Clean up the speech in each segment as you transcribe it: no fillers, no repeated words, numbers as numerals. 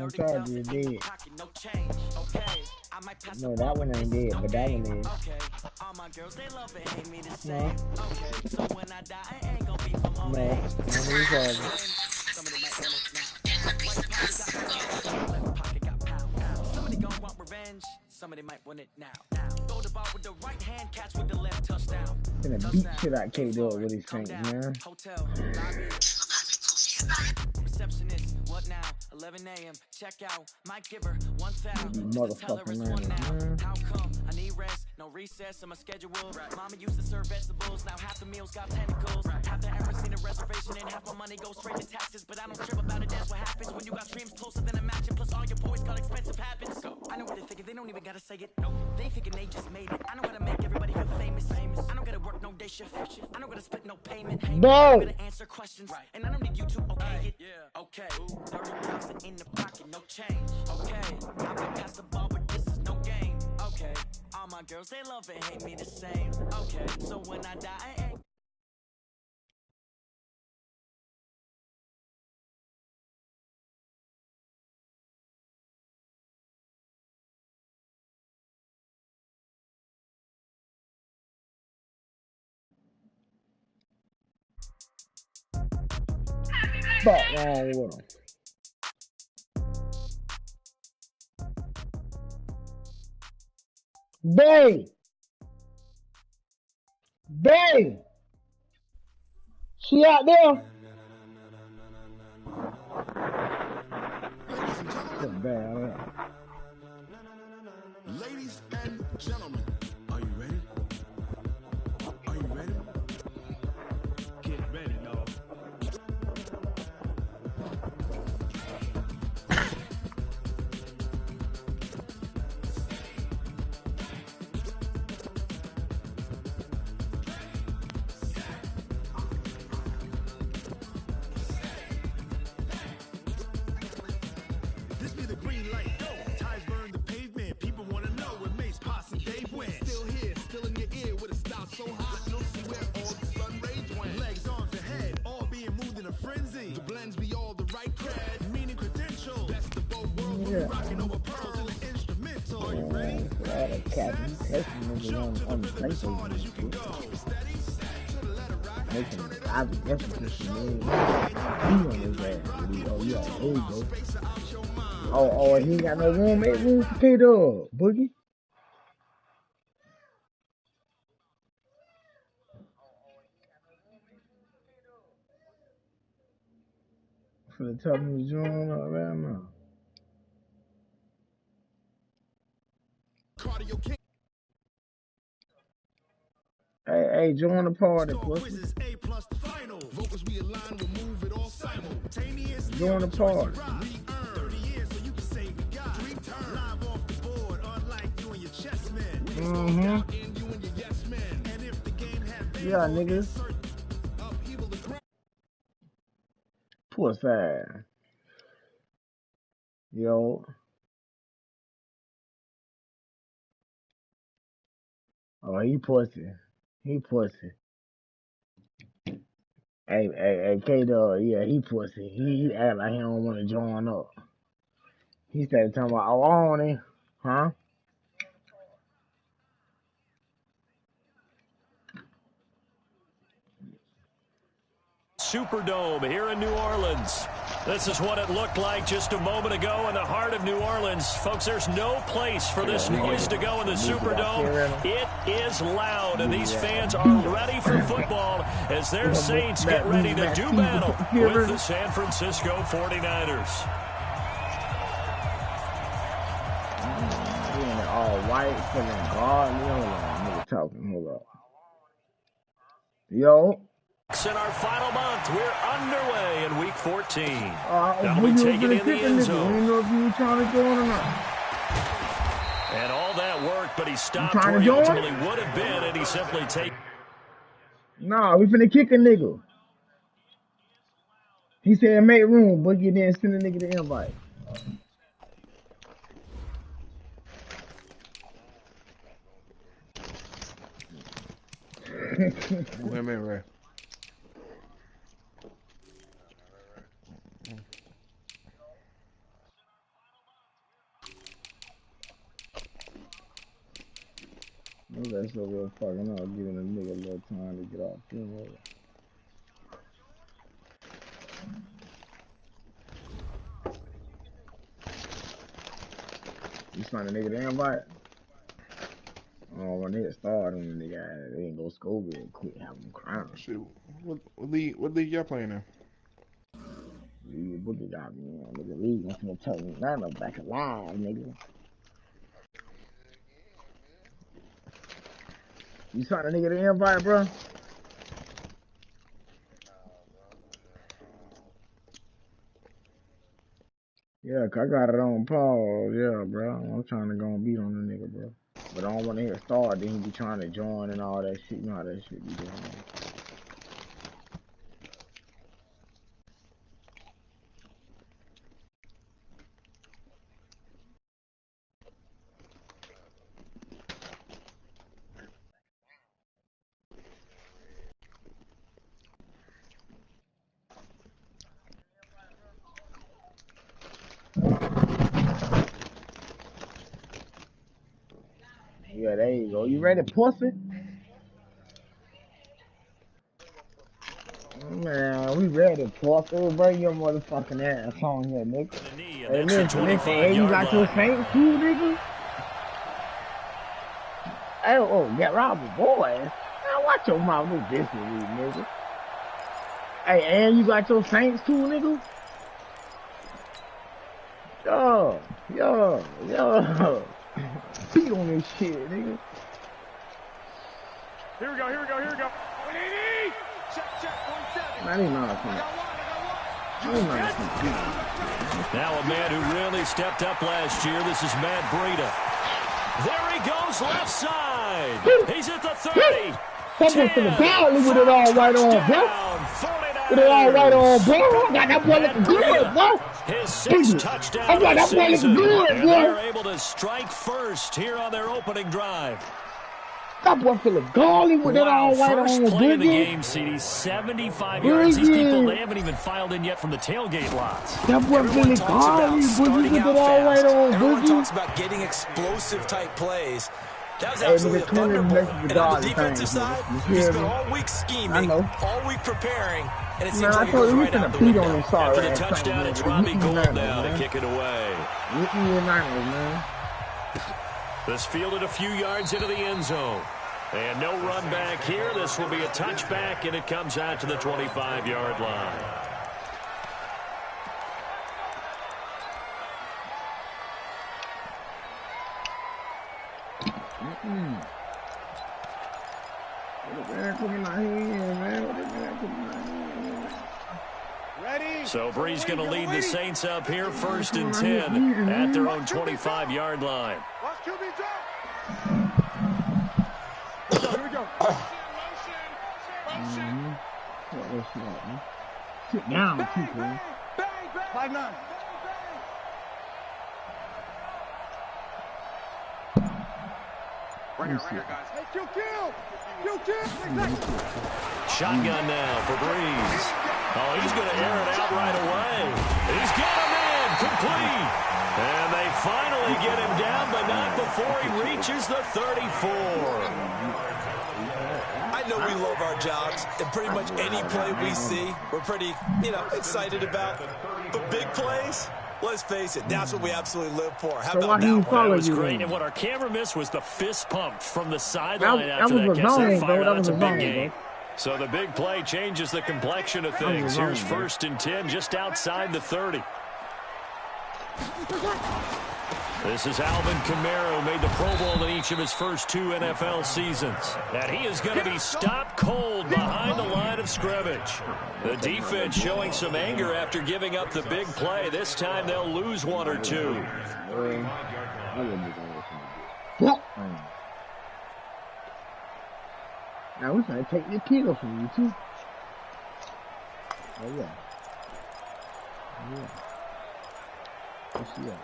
on charge is dead. No, that one ain't dead, but that one is. No. No, somebody might want it now. Throw the ball with the right hand, catch with the left touchdown. Gonna beat shit out K-Dog with his tank, man. Hotel, receptionist, what now? 11 a.m. Check out. Might give her one foul. Motherfucking man. How come? I need rest. No recess in my schedule. Right. Mama used to serve vegetables. Now half the meals got tentacles. Right. Have to ever seen a reservation and half my money goes straight to taxes. But I don't trip about it. That's what happens when you got dreams closer than a match. And plus all your boys got expensive habits. So I know what they're thinking. They don't even gotta say it. No, they thinking they just made it. I know how to make everybody feel famous. I don't gotta work no day shift. I don't gotta split no payment. No. I gotta answer questions. Right. And I don't need you to okay it. Yeah. Okay. 30,000 in the pocket, no change. Okay. I might pass the ball, but this is no game. Okay. All my girls, they love and hate me the same. Okay. So when I die, I ain't. Fuck wrong with him. Babe! Babe! She out there? Ladies and gentlemen, are you ready? Are you ready? Get ready, y'all. This be the green light, go. Ties burn the pavement. People wanna know where Mace, Posse, and Dave went. Still here, still in your ear with a style so hot, you'll see where all the sun rage went. Legs, arms, and head, all being moved in a frenzy. The blends be all the right cred, meaning credentials. Best of both worlds, yeah. Rocking over pearls in the instrumental. Are you ready? Jump to the rhythm as hard as you can go. Steady, to the letter rock. Turn it up, welcome to the show. Oh, he ain't got no room. Make room for K-Dog, Boogie. For the top of the joint right now. Hey, join the party, pussy. Join the party. Yeah, niggas. Pussy. Yo. Oh, he pussy. He pussy. Hey, K-Dog, yeah, he pussy. He act like he don't want to join up. He started talking about, oh, I want it. Huh? Superdome here in New Orleans. This is what it looked like just a moment ago in the heart of New Orleans. Folks, there's no place for this noise to go in the Superdome. It is loud, and these fans are ready for football as their Saints get ready to do battle with the San Francisco 49ers. All white, feeling godly. Hold on, nigga talking. Hold up. Yo. In our final month, we're underway in Week 14. Now we take it in the end zone. You know if you were trying to join or not. And all that work, but he stopped where he ultimately would have been, and he simply take. Nah, we finna kick a nigga. He said make room, Boogie, then send a nigga the invite. Wait a minute, Ray. That's so real fucking up, giving a nigga a little time to get off. You signed a nigga to invite? Oh, when they start on the nigga, they ain't go score real quick, have them crying. Shit, what league y'all playing in? League Boogie got me on, nigga. League ain't finna tell me nothing back alive, nigga. You signed a nigga to invite, bro? Yeah, 'cause I got it on pause, yeah, bro. I'm trying to go and beat on the nigga, bro. But I don't want to hear start, then he be trying to join and all that shit. You know how that shit be going on. Yeah, there you go. You ready, pussy? Man, we ready, pussy. Bring your motherfucking ass on here, nigga. Hey, listen, hey, you got your Saints too, nigga? Hey, oh, get robbed, boy. Now watch your mouth, no business, nigga. Hey, and you got your Saints too, nigga? Yo. Beat on this shit, nigga. Here we go. 180! Check, 170. Man, he's not Now a man who really stepped up last year. This is Matt Breida. There he goes, left side. He's at the 30. Someone for the ball with it all right on, bro. With it all right on, bro. I got that boy looking good, bro. His sixth touchdown I got that boy looking good, and bro. they're able to strike first here on their opening drive. That boy feeling golly with it all right on, first play of the Boogie. game, CD, 75 yards. These people, they haven't even filed in yet from the tailgate lots. That boy feeling golly, Boogie, with it all right on, Everyone Boogie. talks about getting explosive type plays. That was absolutely a thunderbolt. And on the defensive side, he spent all week scheming, all week preparing, and it seems like it goes right out the window. After the touchdown, it's Robbie Gould now to kick it away. This fielded a few yards into the end zone. And no run back here. This will be a touchback, and it comes out to the 25-yard line. So Bree's going to lead the Saints up here, 1st and 10 at their own 25-yard line. Here we go. Sit down, people. 5'9". Right here, guys. Hey, kill! Shotgun now for Breeze. Oh, he's going to air it out right away. He's got him in, complete. And they finally get him down, but not before he reaches the 34. I know we love our jobs, and pretty much any play we see, we're pretty, excited about. But big plays, let's face it, that's what we absolutely live for. How about that one? That was great, and what our camera missed was the fist pump from the sideline after that catch. That fired out. That's a big game. So the big play changes the complexion of things. Here's 1st and 10 just outside the 30. This is Alvin Kamara, who made the Pro Bowl in each of his first 2 NFL seasons. And he is going to be stopped cold behind the line of scrimmage. The defense showing some anger after giving up the big play. This time they'll lose 1 or 2. Now we're trying to take your kill from you, too. Oh, yeah. What's she at?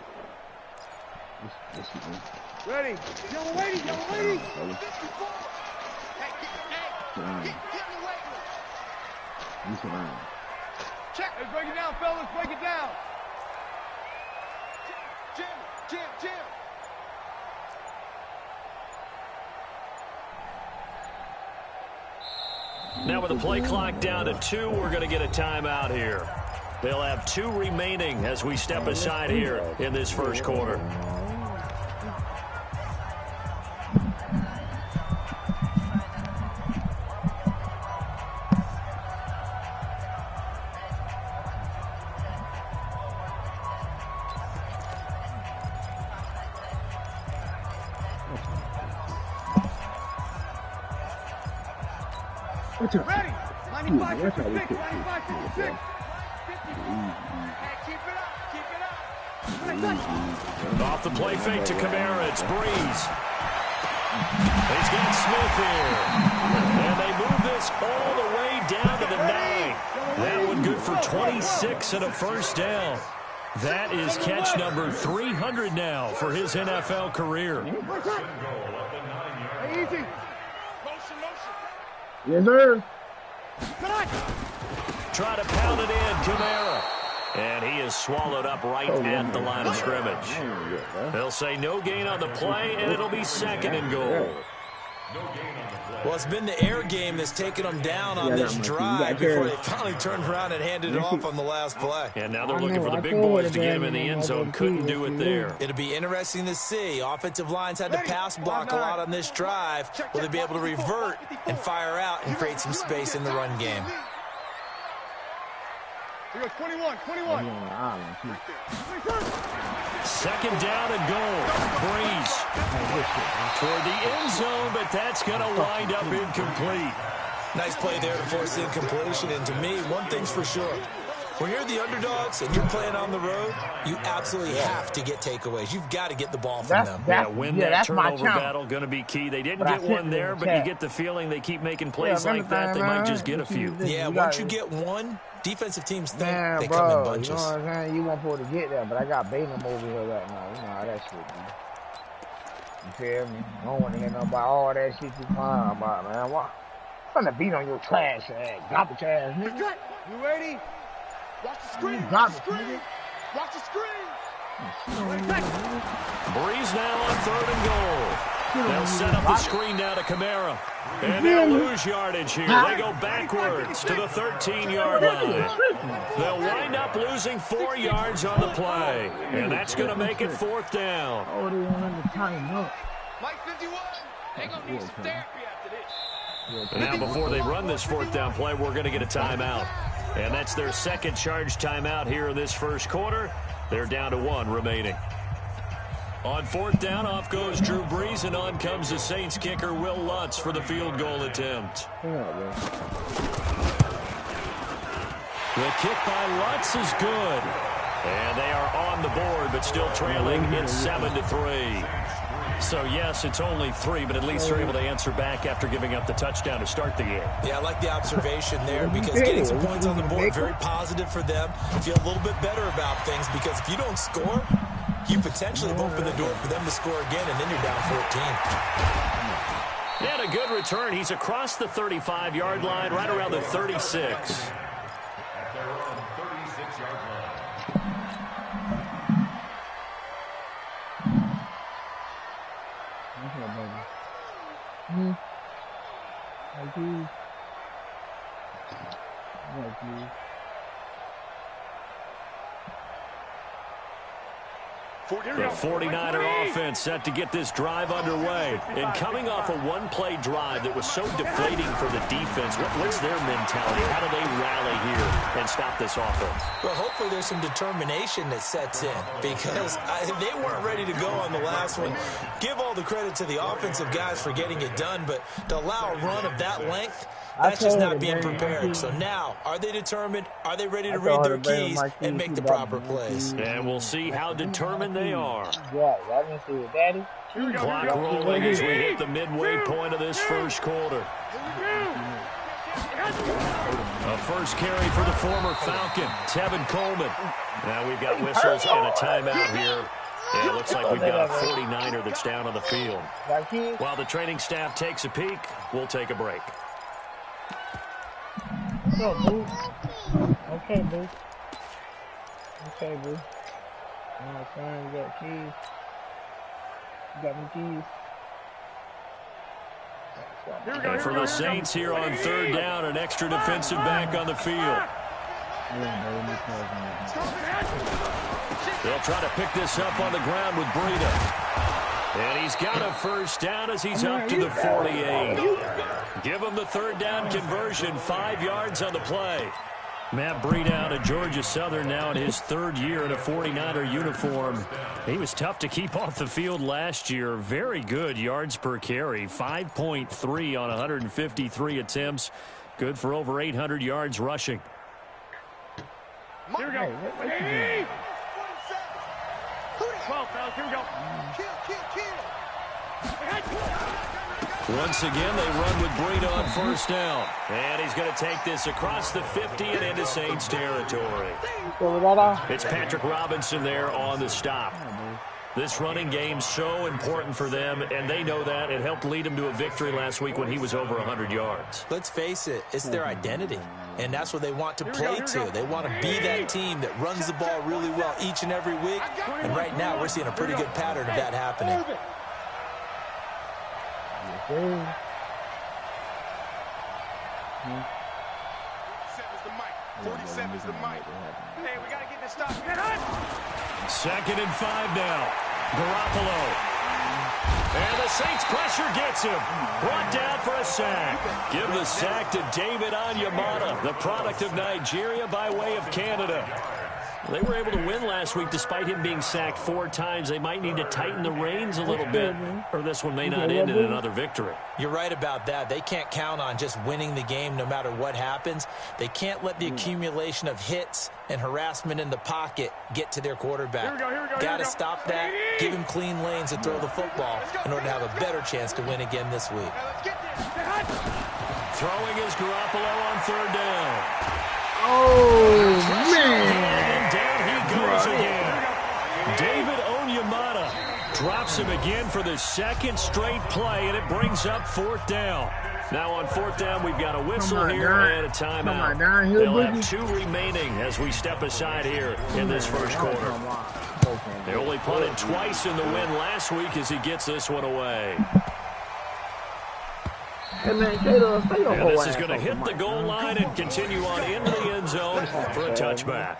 Ready. Yellow lady. Hey, Check. Hey, break it down, fellas. Break it down. Jim. Now with the play clock down to 2, we're going to get a timeout here. They'll have 2 remaining as we step aside here in this first quarter. Ready? 95, 56, 95, 56. Hey, keep it up. Off the play fake to Kamara, it's Breeze. He's got Smith here. And they move this all the way down to the 9. That one good for 26 and a first down. That is catch number 300 now for his NFL career. Hey, easy. Yes, sir. Try to pound it in, Kamara. And he is swallowed up right at the line of scrimmage. They'll say no gain on the play, and it'll be second and goal. Well, it's been the air game that's taken them down on this drive before they finally turned around and handed it off on the last play. And now they're looking for the big boys to get him in the end zone. Couldn't do it there. It'll be interesting to see. Offensive lines had to pass block a lot on this drive. Will they be able to revert and fire out and create some space in the run game? Here goes 21. Second down and goal. Breeze toward the end zone, but that's going to wind up incomplete. Nice play there to force the incompletion. And to me, one thing's for sure. When you're the underdogs and you're playing on the road, you absolutely have to get takeaways. You've got to get the ball from them. Win that turnover battle, going to be key. They didn't get one there, but you get the feeling they keep making plays like that. They might just get a few. Yeah, once you get one, defensive teams think they bro, come in bunches. You know what I'm saying? You won't be able to get there, but I got Bateman over here right now. You know how that shit be. You feel me? I don't want to hear nothing about all that shit you crying about, man. What? I'm gonna beat on your trash ass, garbage ass nigga. You ready? Watch the screen. Garbage, Watch the screen. Breeze now on 3rd and goal. They'll set up the screen now to Kamara. And they'll lose yardage here. They go backwards to the 13-yard line. They'll wind up losing 4 yards on the play. And that's going to make it 4th down. Oh, they want to time up. Mike 51. They're going to need some therapy after this. And now before they run this 4th down play, we're going to get a timeout. And that's their second charge timeout here in this first quarter. They're down to 1 remaining. On 4th down, off goes Drew Brees, and on comes the Saints kicker, Will Lutz, for the field goal attempt. The kick by Lutz is good. And they are on the board, but still trailing. It's 7-3. So, yes, it's only 3, but at least they're able to answer back after giving up the touchdown to start the game. Yeah, I like the observation there because getting some points on the board, very positive for them. Feel a little bit better about things because if you don't score, you potentially have opened the door for them to score again, and then you're down 14. And a good return. He's across the 35-yard line, right around the 36. The 49er offense set to get this drive underway. And coming off a one-play drive that was so deflating for the defense, what's their mentality? How do they rally here and stop this offense? Well, hopefully there's some determination that sets in because they weren't ready to go on the last one. Give all the credit to the offensive guys for getting it done, but to allow a run of that length, that's just not being prepared. So now, are they determined? Are they ready to read their keys and make the proper plays? And we'll see how determined they are. Yeah, I didn't see it, Daddy. Clock rolling as we hit the midway point of this first quarter. A first carry for the former Falcon, Tevin Coleman. Now we've got whistles and a timeout here. And it looks like we've got a 49er that's down on the field. While the training staff takes a peek, we'll take a break. What's up, boo? Okay, boo. Okay, boo. You know what I'm saying? You got keys. You got me keys. And for the Saints here on third down, an extra defensive back on the field. They'll try to pick this up on the ground with Breida. And he's got a first down as he's up to the 48. Give him the third down conversion, 5 yards on the play. Matt Breida out of Georgia Southern now in his third year in a 49er uniform. He was tough to keep off the field last year. Very good yards per carry, 5.3 on 153 attempts. Good for over 800 yards rushing. Here we go. 12, fellas. Here we go. Once again, they run with Breida on first down. And he's going to take this across the 50 and into Saints territory. It's Patrick Robinson there on the stop. This running game's so important for them, and they know that. It helped lead them to a victory last week when he was over 100 yards. Let's face it, it's their identity, and that's what they want to play to. They want to be that team that runs the ball really well each and every week, and right now we're seeing a pretty good pattern of that happening. 47's the mic. Hey, we got to get this stuff. 2nd and 5 now. Garoppolo. And the Saints pressure gets him. Brought down for a sack. Give the sack to David Onyemata, the product of Nigeria by way of Canada. They were able to win last week despite him being sacked 4 times. They might need to tighten the reins a little bit, or this one may not end in another victory. You're right about that. They can't count on just winning the game no matter what happens. They can't let the accumulation of hits and harassment in the pocket get to their quarterback. Got to stop that, give him clean lanes to throw the football in order to have a better chance to win again this week. Throwing is Garoppolo on third down. Oh, man. And down he goes again. David Onyemata drops him again for the 2nd straight play, and it brings up 4th down. Now on 4th down, we've got a whistle here and a timeout. They'll have 2 remaining as we step aside here in this first quarter. They only punted twice in the win last week as he gets this one away. And this is going to hit the goal line and continue on into the end zone for a touchback.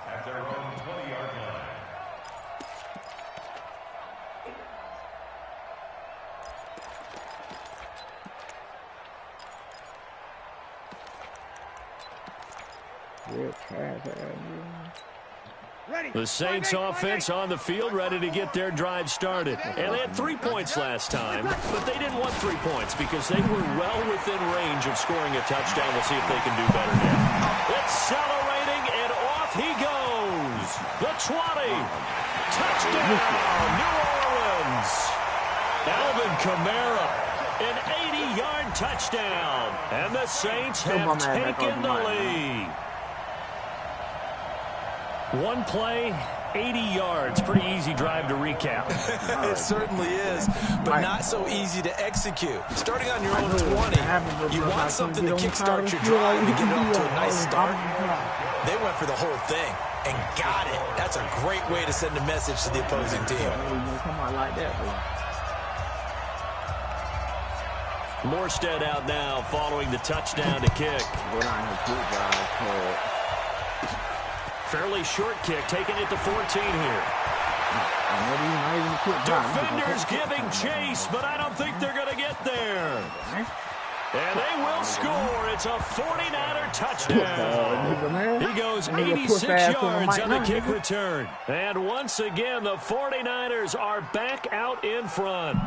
The Saints offense on the field, ready to get their drive started. And they had 3 points last time, but they didn't want 3 points because they were well within range of scoring a touchdown. We'll see if they can do better now. Accelerating, and off he goes. The 20. Touchdown, New Orleans. Alvin Kamara, an 80-yard touchdown. And the Saints have taken the lead. One play, 80 yards. Pretty easy drive to recap. It certainly is, but not so easy to execute. Starting on your own 20, you want something to kickstart your drive and get it off to a nice start. They went for the whole thing and got it. That's a great way to send a message to the opposing team. Morstead out now following the touchdown to kick. Fairly short kick, taking it to 14 here. Defenders giving chase, but I don't think they're going to get there. And they will score. It's a 49er touchdown. He goes 86 yards on the kick return. And once again, the 49ers are back out in front.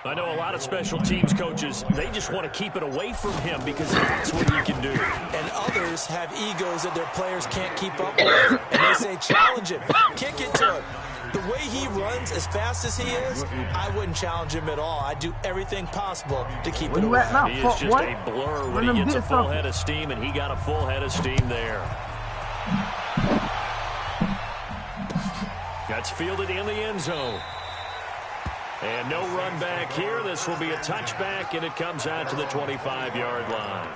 I know a lot of special teams coaches, they just want to keep it away from him because that's what he can do. And others have egos that their players can't keep up with. And they say, challenge him, kick it to him. The way he runs as fast as he is, I wouldn't challenge him at all. I'd do everything possible to keep it away. He is just a blur when he gets a full head of steam, and he got a full head of steam there. That's fielded in the end zone. And no run back here. This will be a touchback, and it comes out to the 25-yard line.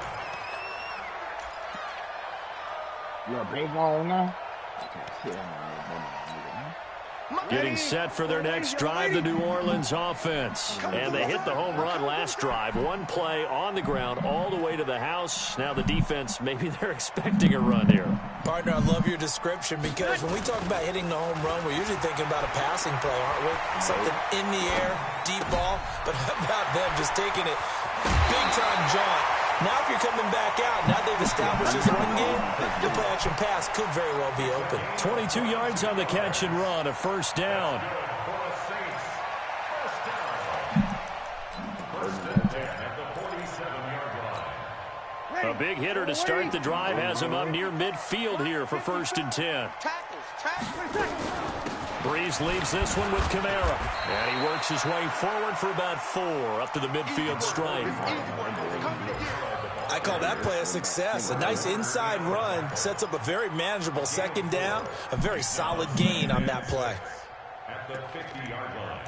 Getting set for their next drive, the New Orleans offense. And they hit the home run last drive. One play on the ground all the way to the house. Now the defense, maybe they're expecting a run here. Partner, I love your description because when we talk about hitting the home run, we're usually thinking about a passing play, aren't we? Something in the air, deep ball. But how about them just taking it big-time jaunt? Now if you're coming back out, now they've established this run game, the play-action pass could very well be open. 22 yards on the catch and run, a first down. A big hitter to start the drive has him up near midfield here for 1st and 10. Breeze leaves this one with Kamara. And he works his way forward for about 4 up to the midfield stripe. I call that play a success. A nice inside run sets up a very manageable 2nd down. A very solid gain on that play. At the 50-yard line.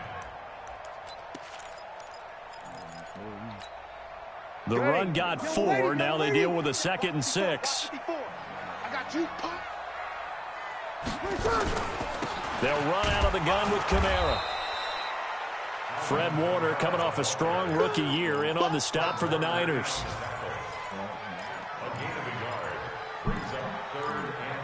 The run got 4. Now they deal with a 2nd and 6. I got you. They'll run out of the gun with Kamara. Fred Warner coming off a strong rookie year in on the stop for the Niners. A gain of a yard brings up 3rd and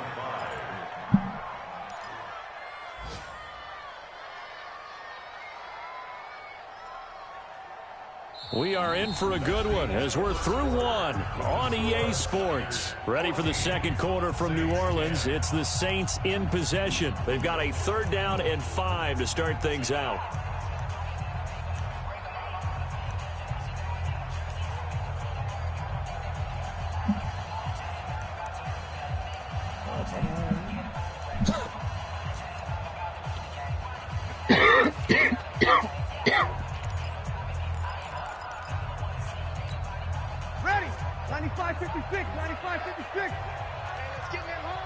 5. We are in for a good one as we're through one on EA Sports. Ready for the 2nd quarter from New Orleans. It's the Saints in possession. They've got a 3rd down and 5 to start things out. Ready. 95-56. 95-56. Let's get that home.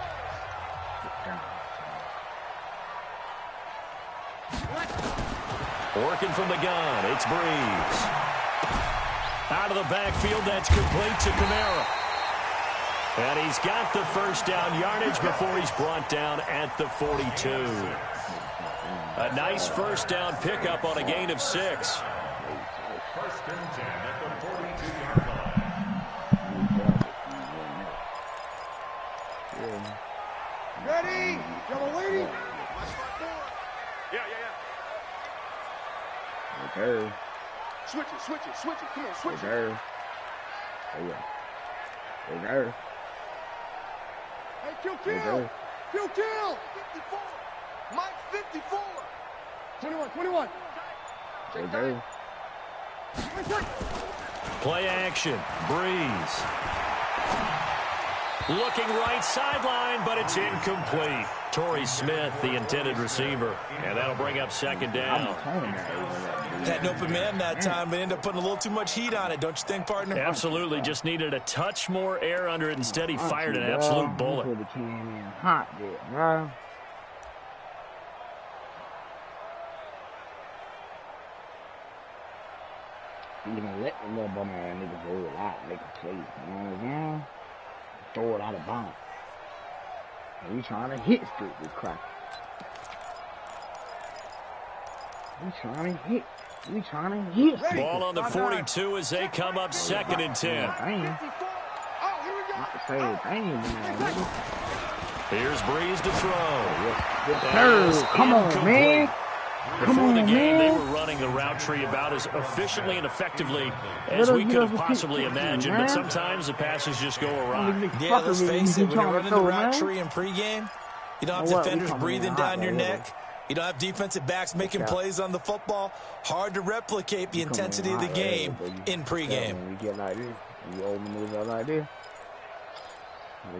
Working from the gun, it's Breeze. Out of the backfield, that's complete to Kamara. And he's got the 1st down yardage before he's brought down at the 42. A nice 1st down pickup on a gain of 6. 1st and 10 at the 42-yard line. Ready. Y'all waiting? Yeah. Okay. Switch it. Come on, switch it. Okay. Okay. Hey, kill. Okay. Kill. 54. Mike, 54. 21. Okay. Play action, Breeze. Looking right sideline, but it's incomplete. Torrey Smith, the intended receiver. And that'll bring up 2nd down. Had an open man that time, but ended up putting a little too much heat on it, don't you think, partner? Absolutely. Just needed a touch more air under it. Instead, he fired an absolute bullet. Hot there, bro. You gonna let the little bum ass niggas roll it out, make a play. You know what I'm saying? Throw it out of bounds. And we trying to hit street with crack. We trying to hit. Ball on the 42 as they come up 2nd and 10. Here's Breeze to throw. Come on, man. Before the game, they were running the route tree about as efficiently and effectively as we could have possibly imagined, but sometimes the passes just go awry. Yeah, let's face it, when you're running the route tree in pregame, you don't have defenders breathing down your neck. You don't have defensive backs making plays on the football. Hard to replicate the intensity of the game in pregame. We get like this, we old maneuver like this.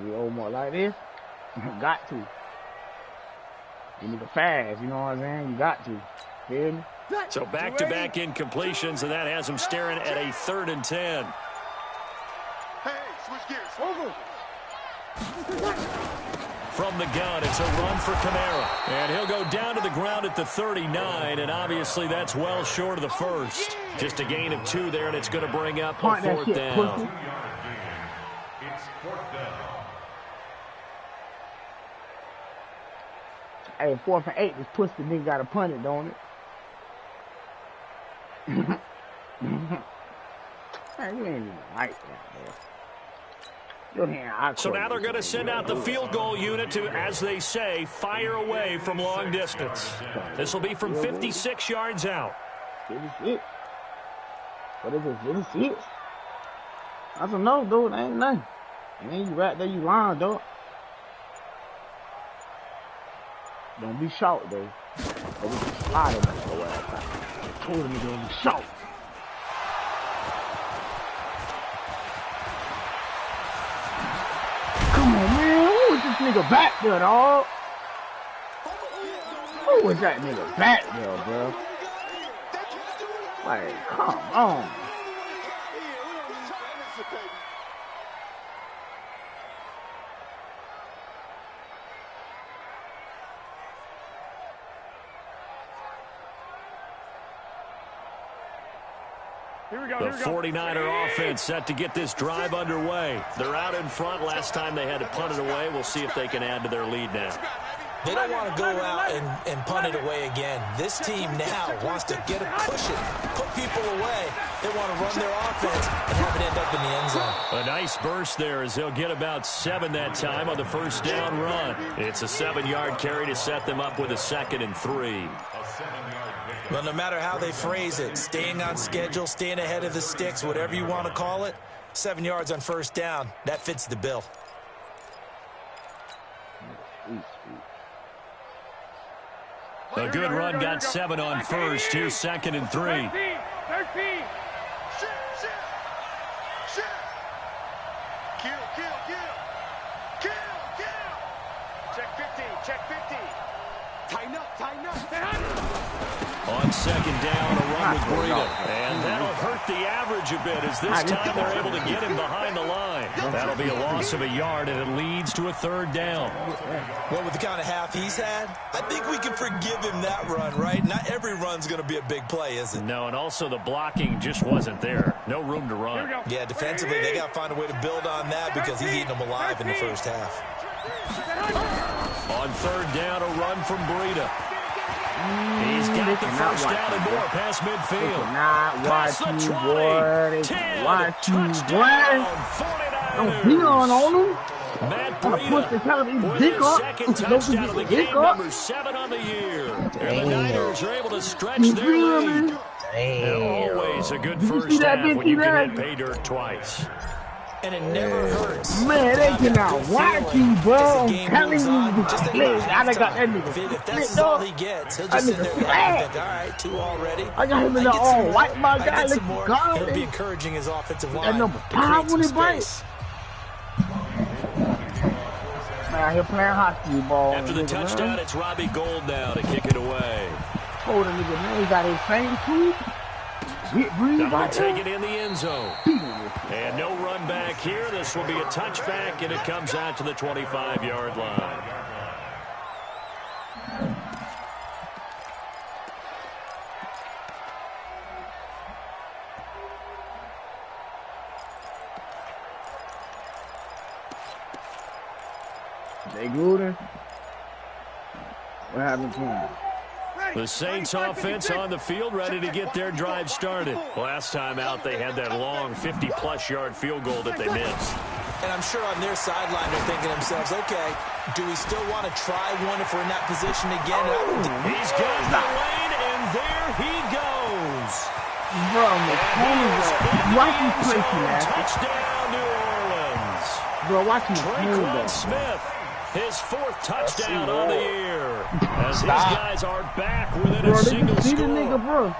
We old more like this. Got to. You need to fast, you know what I'm saying? You got to. Feel me? So back-to-back incompletions, and that has him staring at a 3rd and 10. Hey, switch gears. Over. From the gun, it's a run for Kamara. And he'll go down to the ground at the 39, and obviously that's well short of the 1st. Just a gain of 2 there, and it's going to bring up a 4th down. It's 4th down. Hey, 4th and 8, this pussy nigga got to punt it, don't it? Man, you ain't even like that, bro. So now they're going to send out the field goal unit to, as they say, fire away from long distance. This will be from 56 yards out. 56. What is it, 56? I don't know, dude. That ain't nothing. And then you right there, you lying, dog. Don't be short, though. Or we can slide him or whatever. I told him he don't be short. Come on, man. Who was this nigga back there, dog? Who was that nigga back there, bro? Like, come on. The 49er offense set to get this drive underway. They're out in front. Last time they had to punt it away. We'll see if they can add to their lead now. They don't want to go out and punt it away again. This team now wants to get it, push it, put people away. They want to run their offense and have it end up in the end zone. A nice burst there as they'll get about 7 that time on the first down run. It's a 7-yard carry to set them up with a 2nd and 3. Well, no matter how they phrase it, staying on schedule, staying ahead of the sticks, whatever you want to call it, 7 yards on first down, that fits the bill. A good run got 7 on first. Here's 2nd and 3. 13. Check 50. Tighten up. On 2nd down, a run with Breida. And that'll hurt the average a bit as this time they're able to get him behind the line. That'll be a loss of a yard, and it leads to a 3rd down. Well, with the kind of half he's had, I think we can forgive him that run, right? Not every run's going to be a big play, is it? No, and also the blocking just wasn't there. No room to run. Yeah, defensively, they got to find a way to build on that because he's eating them alive in the first half. On 3rd down, a run from Breida. He's got the first down and more past midfield. Not watch you, boy. They watch you, boy. Don't be on him. Matt Breida with his 2nd touchdown of the game, number 7 on the year. And the Niners are able to stretch their lead. And always a good first half when you can hit pay dirt twice. And it never hurts. Man, they cannot watch you, bro. I'm telling you, I got that nigga. If that's all he gets, he'll just sit there and think, all right, 2 already. I got him in the all white, my guy. Some more. He'll be encouraging his offensive line. That number 5 when he bites. Man, he'll play hockey ball. After the touchdown, it's Robbie Gould now to kick it away. Told him, nigga, man, he got his same too. Now to take it in the end zone. And no run back here. This will be a touchback, and it comes out to the 25-yard line. They good? What happened to him? The Saints offense on the field, ready to get their drive started. Last time out, they had that long 50-plus yard field goal that they missed. And I'm sure on their sideline, they're thinking to themselves, okay, do we still want to try one if we're in that position again? He's got the lane, and there he goes. Bro, watch him play, man. Touchdown, New Orleans. Bro, watch him play, Smith. His 4th touchdown on the year. As these guys are back within a single score.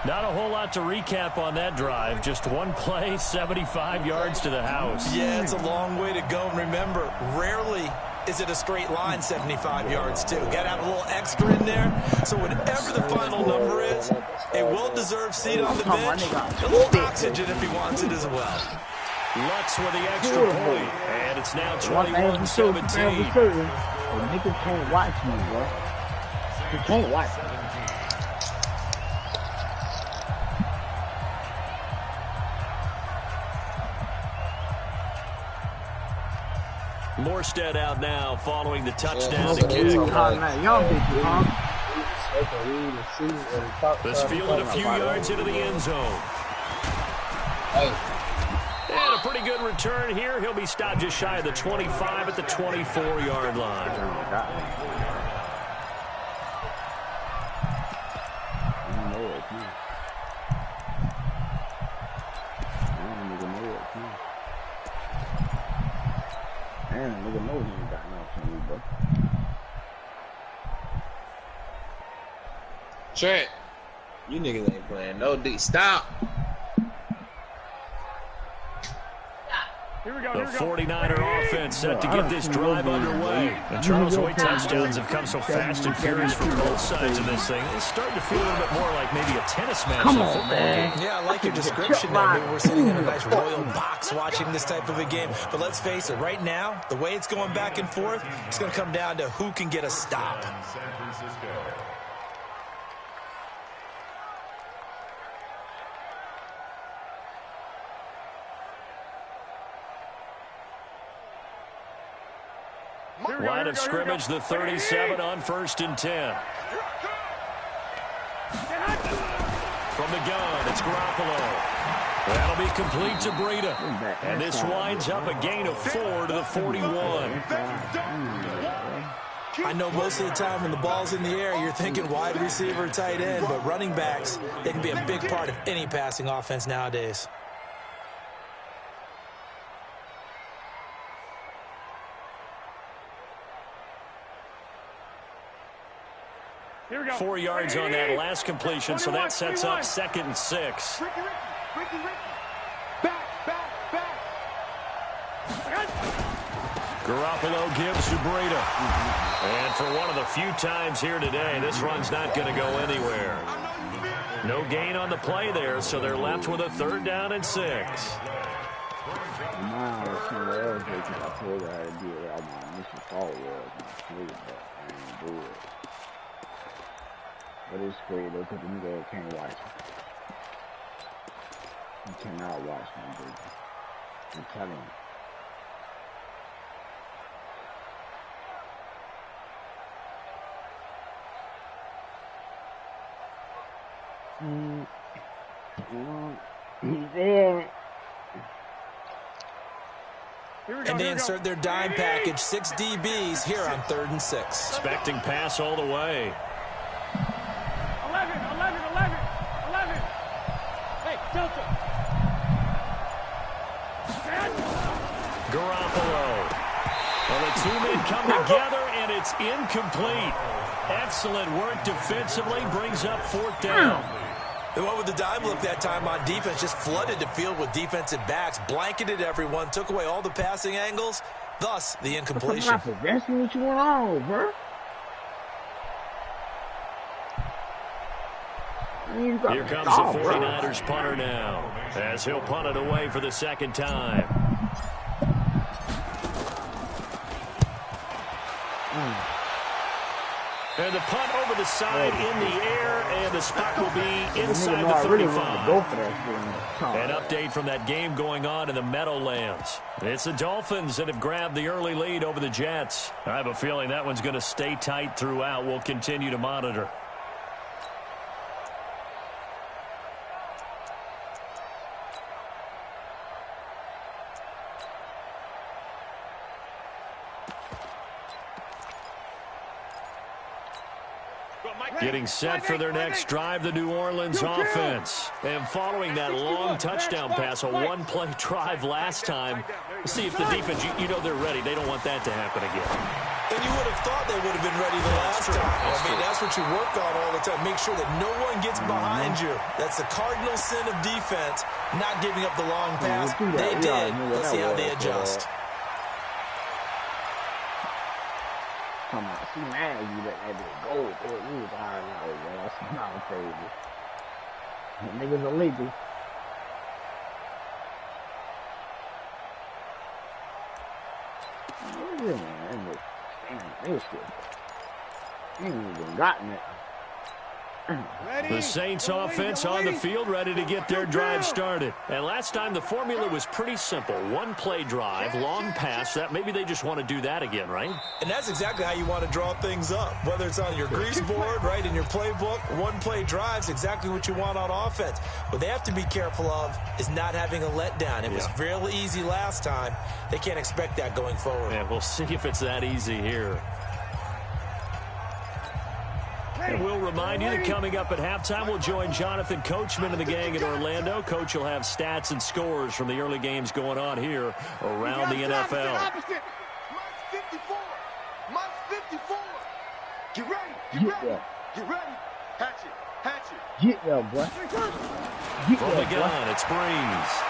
Not a whole lot to recap on that drive. Just one play, 75 yards to the house. Yeah, it's a long way to go. And remember, rarely is it a straight line 75 yards, too. Got to have a little extra in there. So whatever the final number is, a well-deserved seat on the bench, a little oxygen if he wants it as well. Lutz with the extra point, and it's now 21-17. Niggas can't watch me, bro. You can't watch me. Morstead out now following the touchdown to kick. This fielded a few yards into the end zone. And a pretty good return here. He'll be stopped just shy of the 25 at the 24-yard line. Trent, you niggas ain't playing no D. Stop. The 49er offense set to get this drive underway. And Charles, White touchdowns have come so fast and furious for both sides of this thing. It's starting to feel a little bit more like maybe a tennis match in a football game. Yeah, I like your description there. Maybe we're sitting in a nice royal box watching this type of a game. But let's face it, right now, the way it's going back and forth, it's going to come down to who can get a stop. San Francisco. Line of scrimmage, the 37 on 1st and 10. From the gun, it's Garoppolo. That'll be complete to Breida. And this winds up a gain of 4 to the 41. I know most of the time when the ball's in the air, you're thinking wide receiver, tight end, but running backs, they can be a big part of any passing offense nowadays. Here we go. 4 yards on that last completion, so that sets up 2nd and 6. Garoppolo gives to Breida. And for one of the few times here today, this run's not going to go anywhere. No gain on the play there, so they're left with a 3rd down and 6. But it's great though, because the nigga can't watch it. You cannot watch me, baby. I'm telling you. He's there. And they insert their dime package, 6 DBs here on 3rd and 6. Expecting pass all the way. 11. Hey, Delta. Garoppolo. Well, the two men come together, and it's incomplete. Excellent work defensively, brings up 4th down. They went with the dime look that time on defense, just flooded the field with defensive backs, blanketed everyone, took away all the passing angles, thus the incompletion. That's what you want on, bro. Here comes the 49ers punter now, as he'll punt it away for the 2nd time. And the punt over the side in the air, and the spot will be inside the 35. An update from that game going on in the Meadowlands. It's the Dolphins that have grabbed the early lead over the Jets. I have a feeling that one's going to stay tight throughout. We'll continue to monitor. Getting set for their next drive, the New Orleans offense. And following that long touchdown pass, a one-play drive last time, we'll see if the defense, you know they're ready. They don't want that to happen again. And you would have thought they would have been ready the last time. I mean, that's what you work on all the time. Make sure that no one gets behind you. That's the cardinal sin of defense, not giving up the long pass. They did. Let's see how they adjust. Come on, see, man, you let that bit go. You was hard now, man. That's not crazy. Niggas illegal. Yeah, man, they still ain't even gotten it. The Saints offense on the field, ready to get their drive started. And last time the formula was pretty simple. One play drive, long pass. That maybe they just want to do that again, right? And that's exactly how you want to draw things up. Whether it's on your grease board, right, in your playbook, one play drive's exactly what you want on offense. What they have to be careful of is not having a letdown. It was real easy last time. They can't expect that going forward. And we'll see if it's that easy here. And we'll remind you that coming up at halftime, we'll join Jonathan Coachman and the gang at Orlando. Coach will have stats and scores from the early games going on here around the NFL. Mine's 54. Mine's 54. Get ready. Get ready. Get ready. Hatchet. Hatchet. Get there, boy. Get From the there, boy. gun, it's Breeze.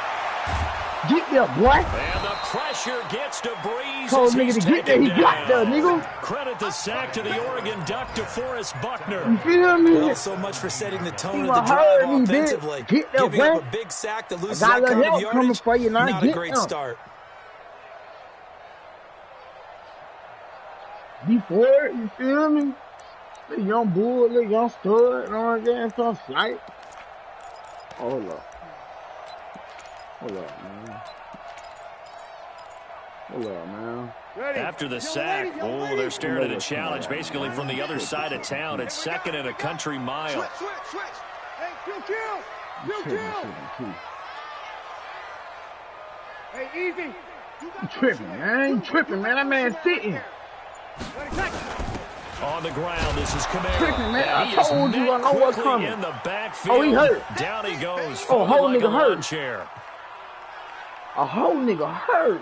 Get there, boy. And the pressure gets to Breeze. Told as nigga he's to get there. He taken got there, down. nigga. Credit the sack to the Oregon Duck, DeForest Buckner. You feel me? Well, so much for setting the tone He of the was drive hurting, offensively. bitch. Get there, Giving up boy. a big sack that loses I got that a kind little of help coming yardage. for you now. Not a Get great them. start. Before, you feel me? Little young bull, little young stud, you know what I'm saying? Some slight. Hold up. Hold up, man. Hold up, man. After the sack, they're staring at a challenge basically from the other side of town. It's second and a country mile. Switch. Hey, kill. Hey, easy. You tripping, man. You tripping, man. That man's sitting. On the ground, this is Kamara. Tripping, man. And he I is told you met I know what's quickly coming. in the backfield. Oh, he hurt. Down he goes. Oh, falling whole like nigga a hurt. lawn chair. A whole nigga hurt.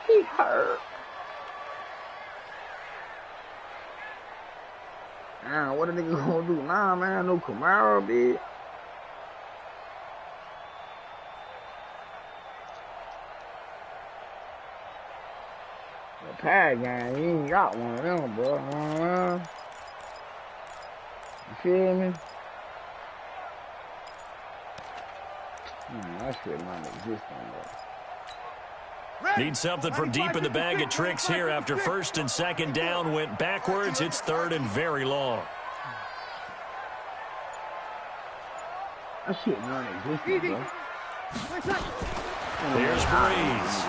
He hurt. Man, what a nigga gonna do now, man? No Camaro, bitch. The pad game, he ain't got one of them, bro. You feel me? That shit non-existent, bro. Need something from deep in the bag of tricks here after first and second down went backwards. It's third and very long. That shit non-existent, bro. Here's Breeze.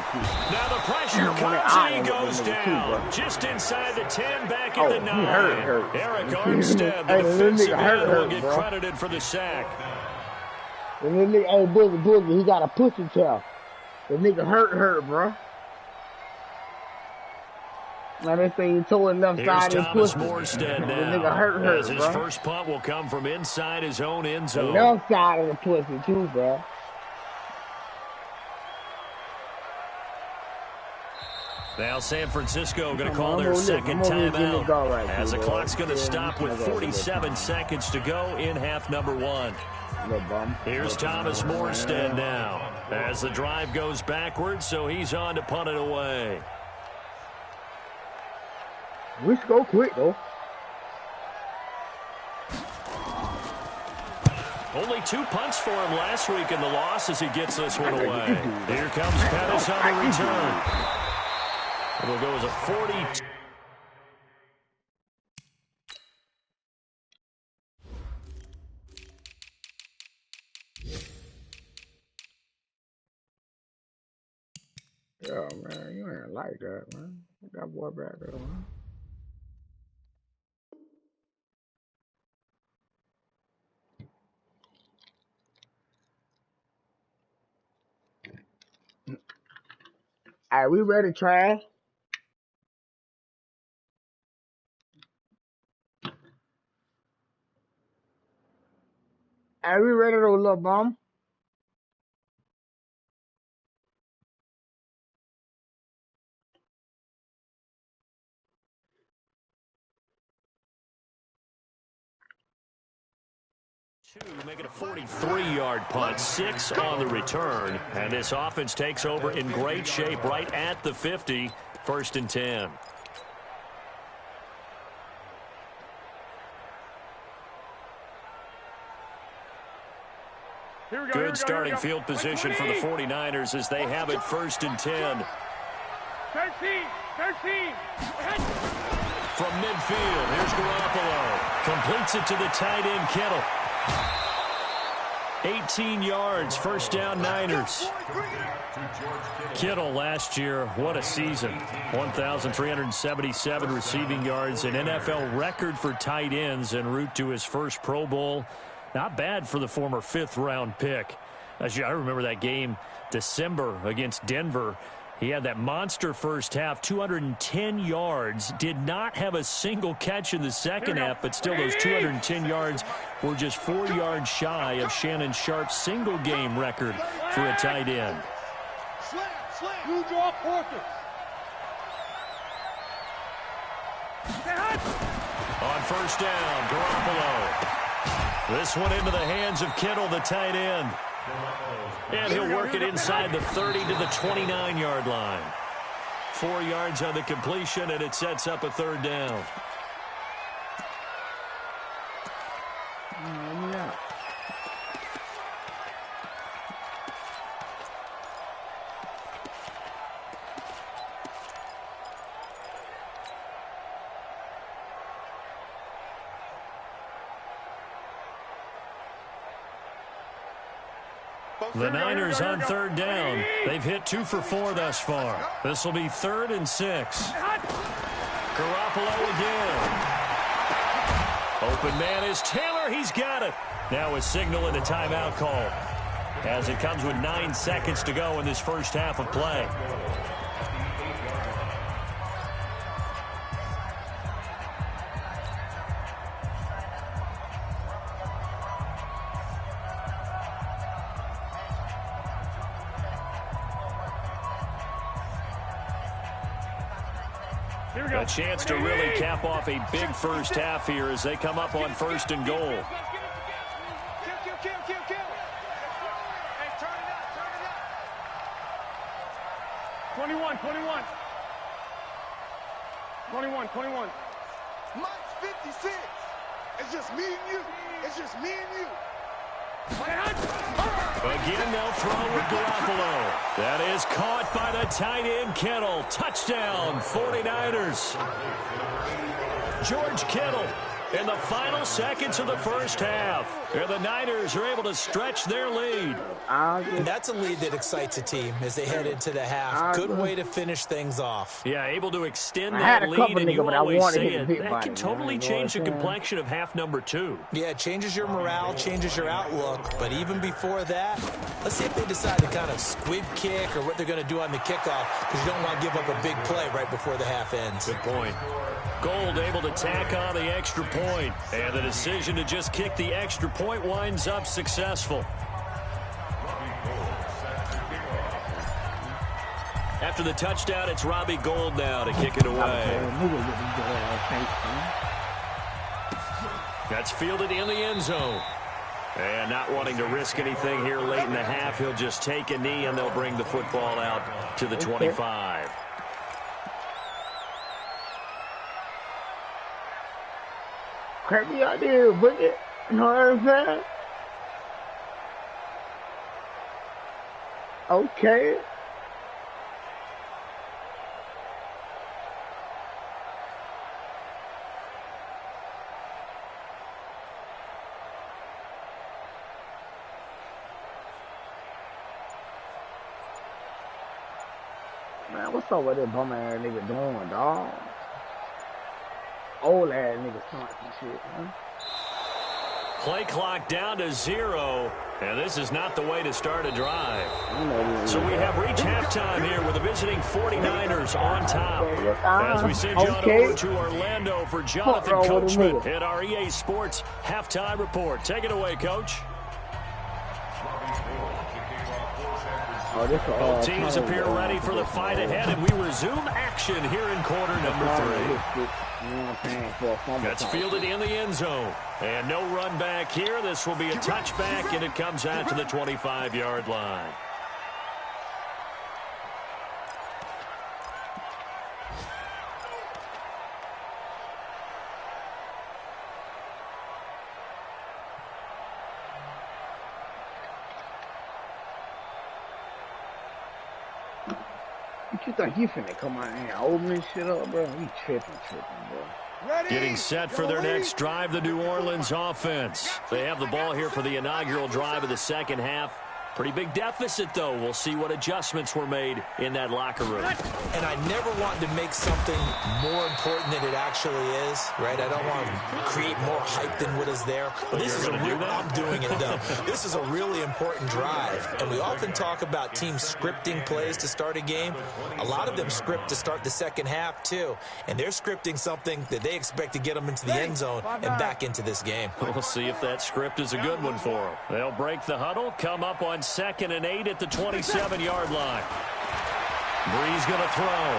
Now the pressure comes and he goes down. Just inside the 10, back at the 9. Hurt. Eric Armstead, the Hey, this defensive nigga end, will hurt, get bro. credited for the sack. And then nigga, hey, Boogie, he got a pussy tail. The nigga hurt, bro. Now this thing he tore his left Here's side of his Thomas pussy. Morstead The now. nigga hurt, As his bro. first punt will come from inside his own end The zone. left side of the pussy too, bro. Now San Francisco going to call I'm their gonna second let it timeout go right as the here, clock's bro. going to Yeah, stop with I'm gonna 47 seconds to go in half number 1. Little bum. Here's Thomas Morstead now as the drive goes backwards, so he's on to punt it away. We should go quick, though. Only 2 punts for him last week in the loss as he gets this one away. Here comes Pettis on the return. It'll go as a 42. Yeah, man, you ain't like that, man. Get that boy back there, man. All right, we ready, Trash? Are we ready, though, little bum? Make it a 43-yard punt, 6 on the return, and this offense takes over in great shape right at the 50, 1st and 10. Good starting field position for the 49ers as they have it 1st and 10. 13. from midfield. Here's Garoppolo. Completes it to the tight end, Kittle. 18 yards, first down, Niners. Kittle last year, what a season. 1,377 receiving yards, an NFL record for tight ends en route to his first Pro Bowl. Not bad for the former fifth-round pick. I remember that game, December, against Denver. He had that monster first half, 210 yards, did not have a single catch in the second half, but still those 210 yards were just 4 yards shy of Shannon Sharp's single-game record for a tight end. You draw portraits. On first down, Garoppolo. This one into the hands of Kittle, the tight end. And he'll work it inside the 30 to the 29-yard line. 4 yards on the completion, and it sets up a third down. Yeah. The Niners on third down. They've hit 2 for 4 thus far. This will be 3rd and 6. Garoppolo again. Open man is Taylor. He's got it. Now a signal and a timeout call as it comes with 9 seconds to go in this first half of play. A chance to really cap off a big first half here as they come up on 1st and goal. Kill. Hey, turn it up. 21. 21. Mike's 56. It's just me and you. Again, they'll throw with Garoppolo. That is caught by the tight end, Kittle. Touchdown, 49ers. George Kittle in the final seconds of the first half. And the Niners are able to stretch their lead. And that's a lead that excites a team as they head into the half. Good way to finish things off. Yeah, able to extend that lead, and you always say it. That can totally change the complexion of half number 2. Yeah, it changes your morale, changes your outlook. But even before that, let's see if they decide to kind of squib kick or what they're going to do on the kickoff, because you don't want to give up a big play right before the half ends. Good point. Gold able to tack on the extra point, and the decision to just kick the extra point winds up successful. After the touchdown, it's Robbie Gould now to kick it away. That's fielded in the end zone. And not wanting to risk anything here late in the half, he'll just take a knee, and they'll bring the football out to the 25. Crazy idea, but you know what I'm saying? Okay. Man, what's up with that bum ass nigga doing, dog? Old ass nigga stunts and shit, man. Play clock down to 0, and this is not the way to start a drive. So we have reached halftime here with the visiting 49ers on top. As we send you on over to Orlando for Jonathan Coachman at our EA Sports Halftime Report. Take it away, Coach. Both teams appear ready for the fight ahead, and we resume action here in quarter number 3. That's fielded in the end zone. And no run back here. This will be a touchback, and it comes out to the 25-yard line. You think he finna come out here and open this shit up, bro? He tripping, bro. Getting set for their next drive, the New Orleans offense. They have the ball here for the inaugural drive of the second half. Pretty big deficit, though. We'll see what adjustments were made in that locker room. And I never want to make something more important than it actually is, right? I don't want to create more hype than what is there. But this is a real, I'm doing it, though. This is a really important drive. And we often talk about teams scripting plays to start a game. A lot of them script to start the second half, too. And they're scripting something that they expect to get them into the end zone and back into this game. We'll see if that script is a good one for them. They'll break the huddle, come up on 2nd and 8 at the 27-yard line. Bree's going to throw.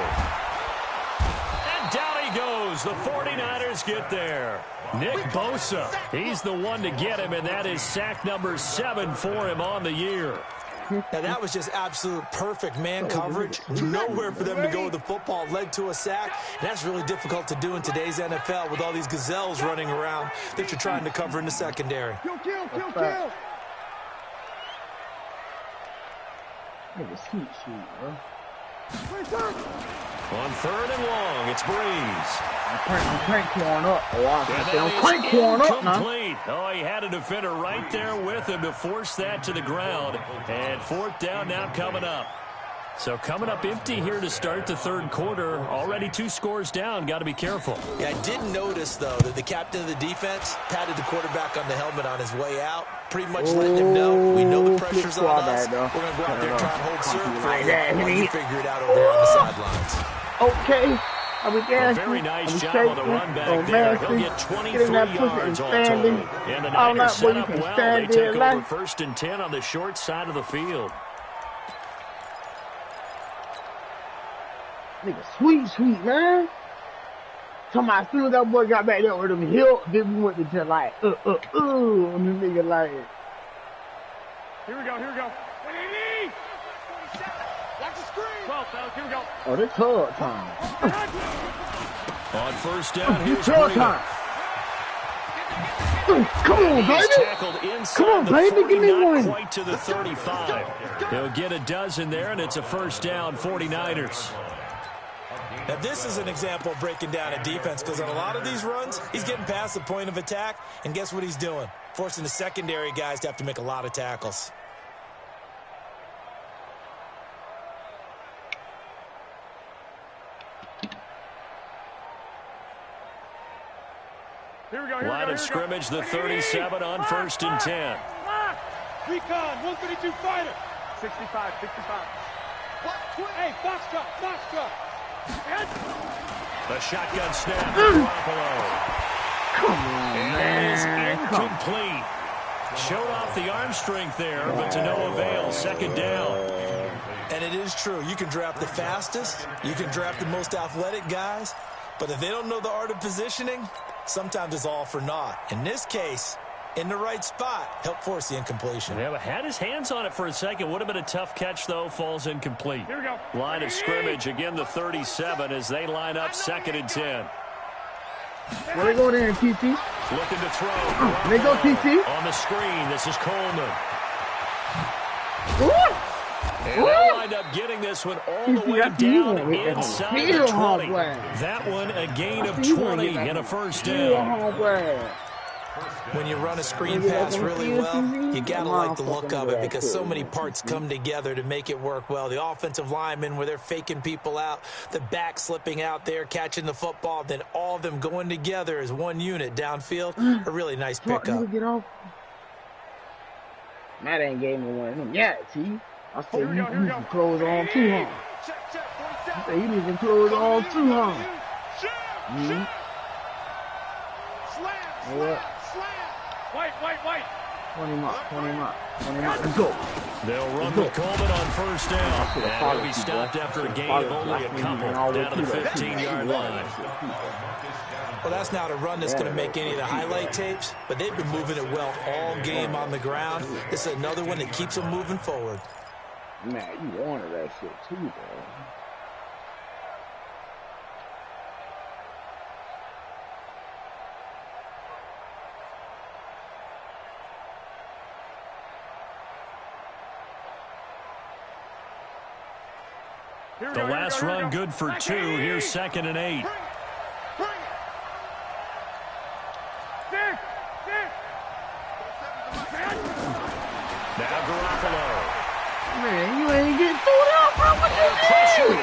And down he goes. The 49ers get there. Nick Bosa, he's the one to get him, and that is sack number 7 for him on the year. Now, that was just absolute perfect man coverage. Nowhere for them to go with the football. Led to a sack. And that's really difficult to do in today's NFL with all these gazelles running around that you're trying to cover in the secondary. Kill. Sweet, bro. On 3rd and long, it's Breeze. I'm crank corn up. I'm crank corn up now. Oh, he had a defender right there with him to force that to the ground. And 4th down now coming up. So coming up empty here to start the 3rd quarter. Already 2 scores down. Got to be careful. Yeah, I did notice, though, that the captain of the defense patted the quarterback on the helmet on his way out. Pretty much letting him know, we know the pressure's on us. We're going to go out there and try and hold serve for you. Figure it out over there on the sidelines. Okay. A very nice job on the run back there. He'll get 23 yards all total. And the Niners set up well. They take over 1st and 10 on the short side of the field. Nigga, sweet, man. Talking about as soon as that boy got back there with him hill, then we went to just like, and the nigga like. Here we go. What do you need? Watch the screen. 12, fellas, here we go. Oh, this tug time. On 1st down, here's tug time. Come on, baby. Come on, baby. Give me one. Quite to the 35. He'll get a dozen there, and it's a 1st down, 49ers. Now, this is an example of breaking down a defense because on a lot of these runs, he's getting past the point of attack, and guess what he's doing? Forcing the secondary guys to have to make a lot of tackles. Here we go. Line of scrimmage, the 37 on 1st and 10. Recon, 132 fighter. 65. Hey, Foxtrot. The shotgun snap for Garoppolo. Come on, man. Incomplete. Showed off the arm strength there, but to no avail. 2nd down. And it is true. You can draft the fastest. You can draft the most athletic guys. But if they don't know the art of positioning, sometimes it's all for naught. In this case, in the right spot, help force the incompletion. Yeah, had his hands on it for a second. Would have been a tough catch, though. Falls incomplete. Here we go. Line of scrimmage, again, the 37 as they line up 2nd and 10. Where they go there, TT? Looking to throw. They go, TT. On the screen, this is Coleman. Ooh. And they'll wind up getting this one all the way down inside the 20. That one a gain of 20 and a 1st down. When you run a screen pass really well, you got to like the look of it because so many parts come together to make it work well. The offensive linemen, where they're faking people out, the back slipping out there, catching the football, then all of them going together as one unit downfield. A really nice pickup. Matt ain't gave me one of them yet, see? I said you need some clothes on too, huh? I said you need some clothes on too, huh? What? White. 20 him up. Let's go. They'll run with Coleman on 1st down. And he'll be stopped after a gain of only a couple down to the 15-yard line. Well, that's not a run that's going to make any of the highlight tapes, but they've been moving it well all game on the ground. This is another one that keeps them moving forward. Man, you wanted that shit too, bro. The last run good for 2. Here's 2nd and 8. Now Garoppolo. Man, you ain't getting through it out, bro. What you doing?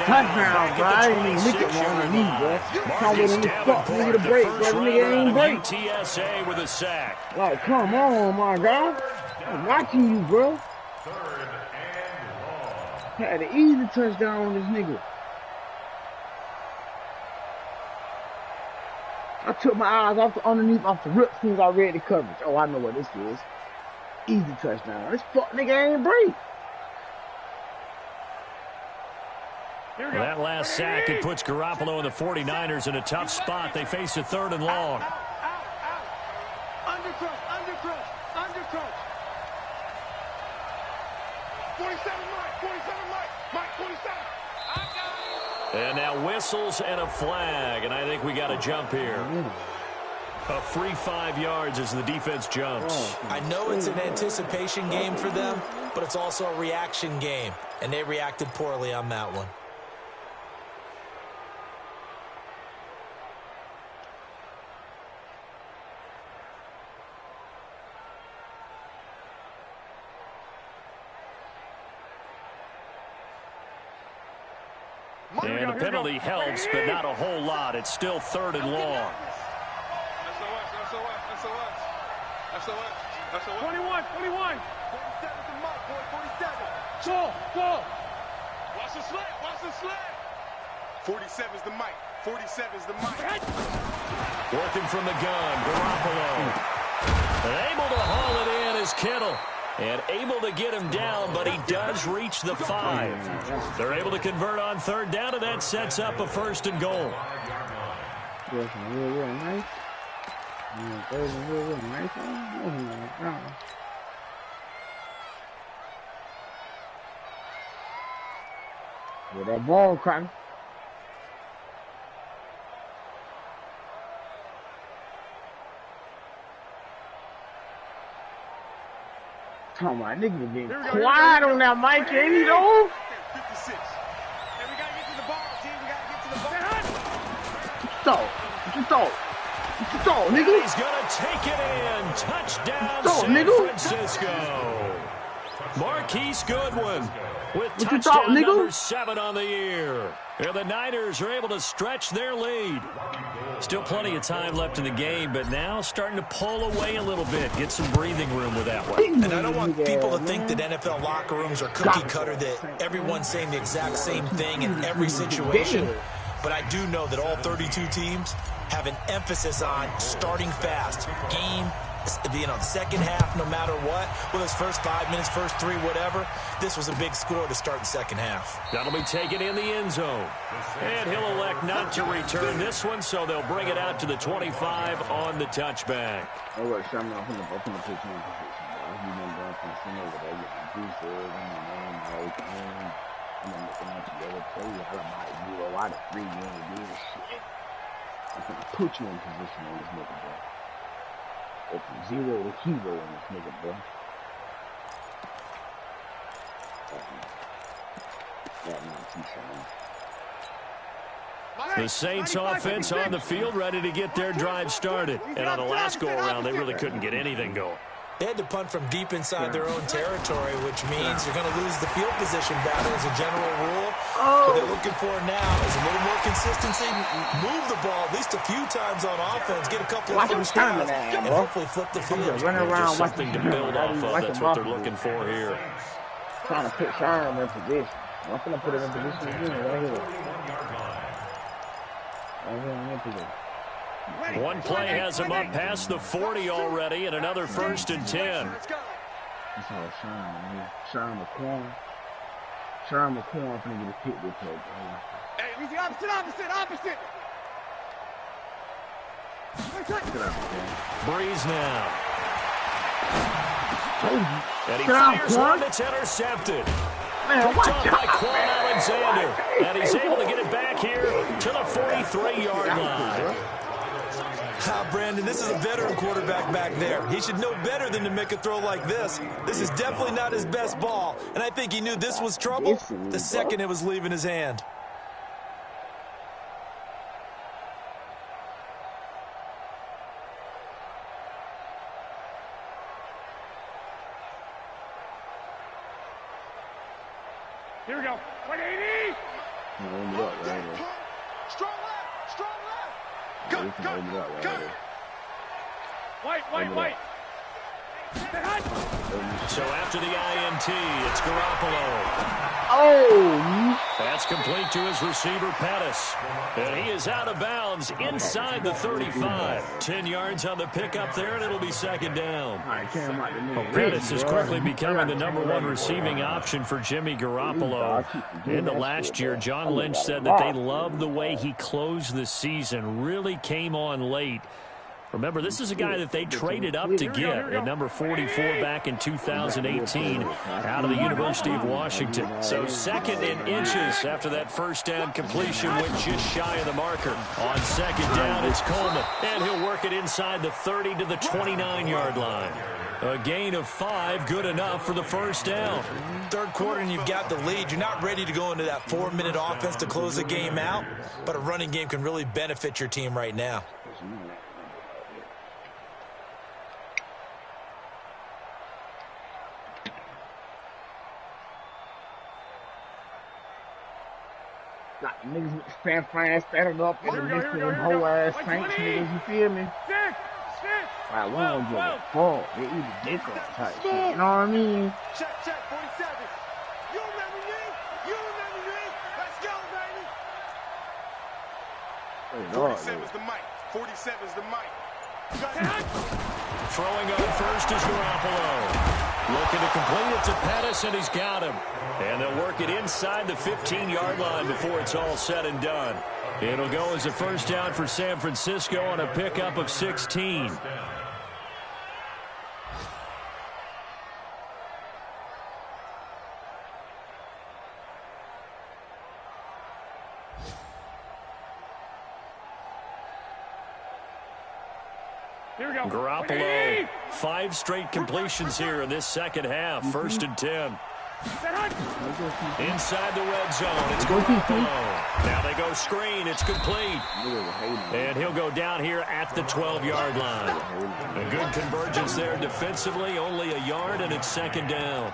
Touchdown, bro. I ain't even look at one underneath, bro. Come with him, fuck nigga to break, bro. The nigga ain't break. UTSA with a sack. Like, come on, my guy. I'm watching you, bro. Had an easy touchdown on this nigga. I took my eyes off the underneath, off the rip as soon as I read the coverage. Oh, I know what this is. Easy touchdown. This fuck nigga ain't break. Well, that last sack, it puts Garoppolo and the 49ers in a tough spot. They face a 3rd and long. Undercross. 47, Mike, 47. And now whistles and a flag, and I think we got to jump here. A free 5 yards as the defense jumps. I know it's an anticipation game for them, but it's also a reaction game, and they reacted poorly on that one. And the penalty helps, but not a whole lot. It's still 3rd and long. SOS. 21. 47 to Mike, boy, 47. Go. Watch the slant. 47's the Mike. 47's the Mike. Working from the gun, Garoppolo. Able to haul it in is Kittle. And able to get him down, but he does reach the 5. They're able to convert on 3rd down, and that sets up a 1st and goal. Real nice. Real nice. With that ball cracking. Come on, nigga being quiet on that mic, ain't he though? 56. Hey, we gotta get to the ball, G. We gotta get to the ball. What you thought, nigga? He's gonna take it in. Touchdown, San Francisco. Marquise Goodwin with touchdown number 7 on the year. And the Niners are able to stretch their lead. Still plenty of time left in the game, but now starting to pull away a little bit, get some breathing room with that one. And I don't want people to think that NFL locker rooms are cookie cutter, that everyone's saying the exact same thing in every situation. But I do know that all 32 teams have an emphasis on starting fast. Game, the second half, no matter what, whether it's first 5 minutes, first 3, whatever, this was a big score to start the second half. That'll be taken in the end zone. And he'll elect not to return this one, so they'll bring it out to the 25 on the touchback. I'm gonna put you in position on this nigga, bro. Go from 0 to hero on this nigga, bro. The Saints offense on the field, ready to get their drive started. And on the last go-around, they really couldn't get anything going. They had to punt from deep inside their own territory, which means you're going to lose the field position battle as a general rule. What they're looking for now is a little more consistency, move the ball at least a few times on offense, get a couple of first downs, and hopefully flip the field. Just something to build off of. That's what they're looking for here. Trying to put Sherm in position. I'm going to put him in position again right here. One play has him up past the 40 already, and another 1st and 10. That's all Sherm McCorn. Sherm McCorn finna get a pick this play. Hey, we see opposite. Breeze now. And he fires one that's intercepted. Picked up by Quan Alexander. And he's able to get it back here to the 43-yard line. Brandon, this is a veteran quarterback back there. He should know better than to make a throw like this. This is definitely not his best ball, and I think he knew this was trouble the second it was leaving his hand. Here we go. 180. Strong left. Strong left. Cut. Wait. So after the INT, it's Garoppolo. Oh! That's complete to his receiver, Pettis. And he is out of bounds inside the 35. 10 yards on the pickup there, and it'll be second down. Pettis is quickly becoming the #1 receiving option for Jimmy Garoppolo. In the last year, John Lynch said that they loved the way he closed the season, really came on late. Remember, this is a guy that they traded up to get at number 44 back in 2018 out of the University of Washington. So second in inches after that first down completion went just shy of the marker. On second down, it's Coleman, and he'll work it inside the 30 to the 29-yard line. A gain of 5, good enough for the first down. Third quarter and you've got the lead. You're not ready to go into that 4-minute offense to close the game out, but a running game can really benefit your team right now. Like niggas with San Fran standing up in the midst of them whole ass Saints niggas, you feel me? Like, we don't give a fuck. They eat a dick up type shit, you know what I mean? Check, 47. You remember me? Let's go, baby. 47's the mic. 47's the mic. Throwing on first is Garoppolo. Looking to complete it to Pettis, and he's got him. And they'll work it inside the 15-yard line before it's all said and done. It'll go as a first down for San Francisco on a pickup of 16. Here we go. Garoppolo, 5 straight completions here in this second half. First and 10. Inside the red zone, it's Garoppolo. Now they go screen, it's complete. And he'll go down here at the 12-yard line. A good convergence there defensively, only a yard, and it's second down.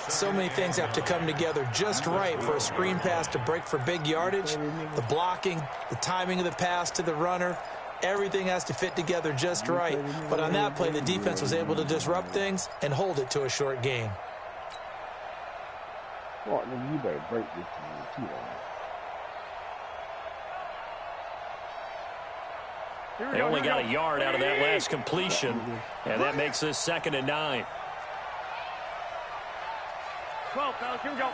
So many things have to come together just right for a screen pass to break for big yardage. The blocking, the timing of the pass to the runner, everything has to fit together just right. But on that play, the defense was able to disrupt things and hold it to a short gain. Well, then you better break this thing too. They only got a yard out of that last completion, and that makes this second and 9. 12, fellas, here we go.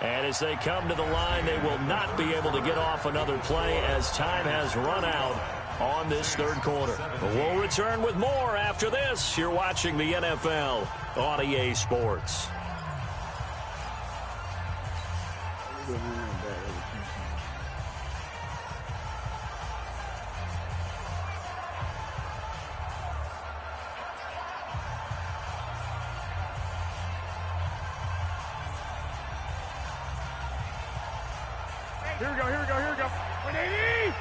And as they come to the line, they will not be able to get off another play as time has run out on this third quarter. We'll return with more after this. You're watching the NFL on EA Sports. Here we go. 180!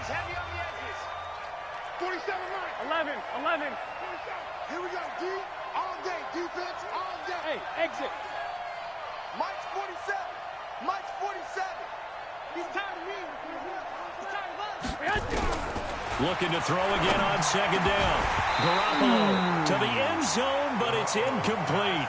Heavy on the edges. 47 line. 11. Here we go, D. All day. Defense, all day. Hey, exit. Mike's 47. He's tired of me. He's tired of us. Looking to throw again on second down. Garoppolo to the end zone, but it's incomplete.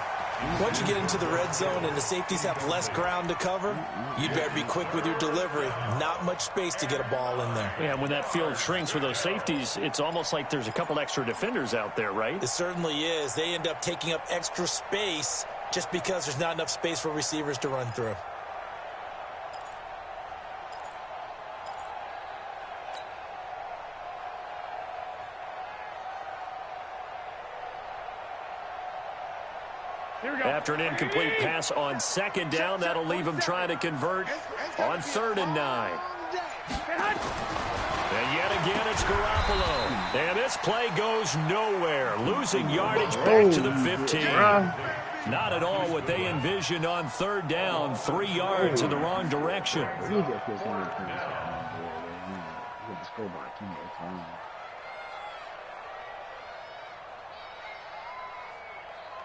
Once you get into the red zone and the safeties have less ground to cover, you'd better be quick with your delivery. Not much space to get a ball in there. Yeah, when that field shrinks for those safeties, it's almost like there's a couple extra defenders out there, right? It certainly is. They end up taking up extra space just because there's not enough space for receivers to run through. After an incomplete pass on second down, that'll leave him trying to convert on 3rd and 9. And yet again, it's Garoppolo. And this play goes nowhere, losing yardage back to the 15. Not at all what they envisioned on 3rd down, 3 yards in the wrong direction.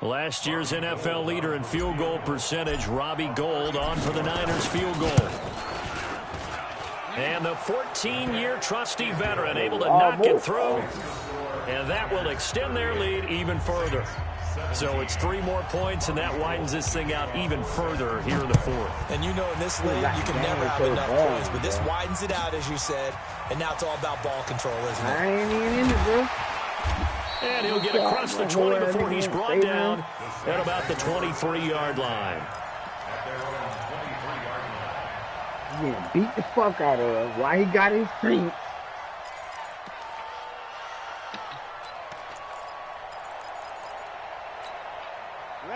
Last year's NFL leader in field goal percentage, Robbie Gould, on for the Niners field goal. And the 14-year trusty veteran able to knock it through. And that will extend their lead even further. So it's 3 more points, and that widens this thing out even further here in the 4th. And you know in this league, you can never have enough points. But this widens it out, as you said. And now it's all about ball control, isn't it? I ain't even in it, bro. And he'll get across the 20 before he's brought down at about the 23-yard line. Yeah, beat the fuck out of him while he got his feet.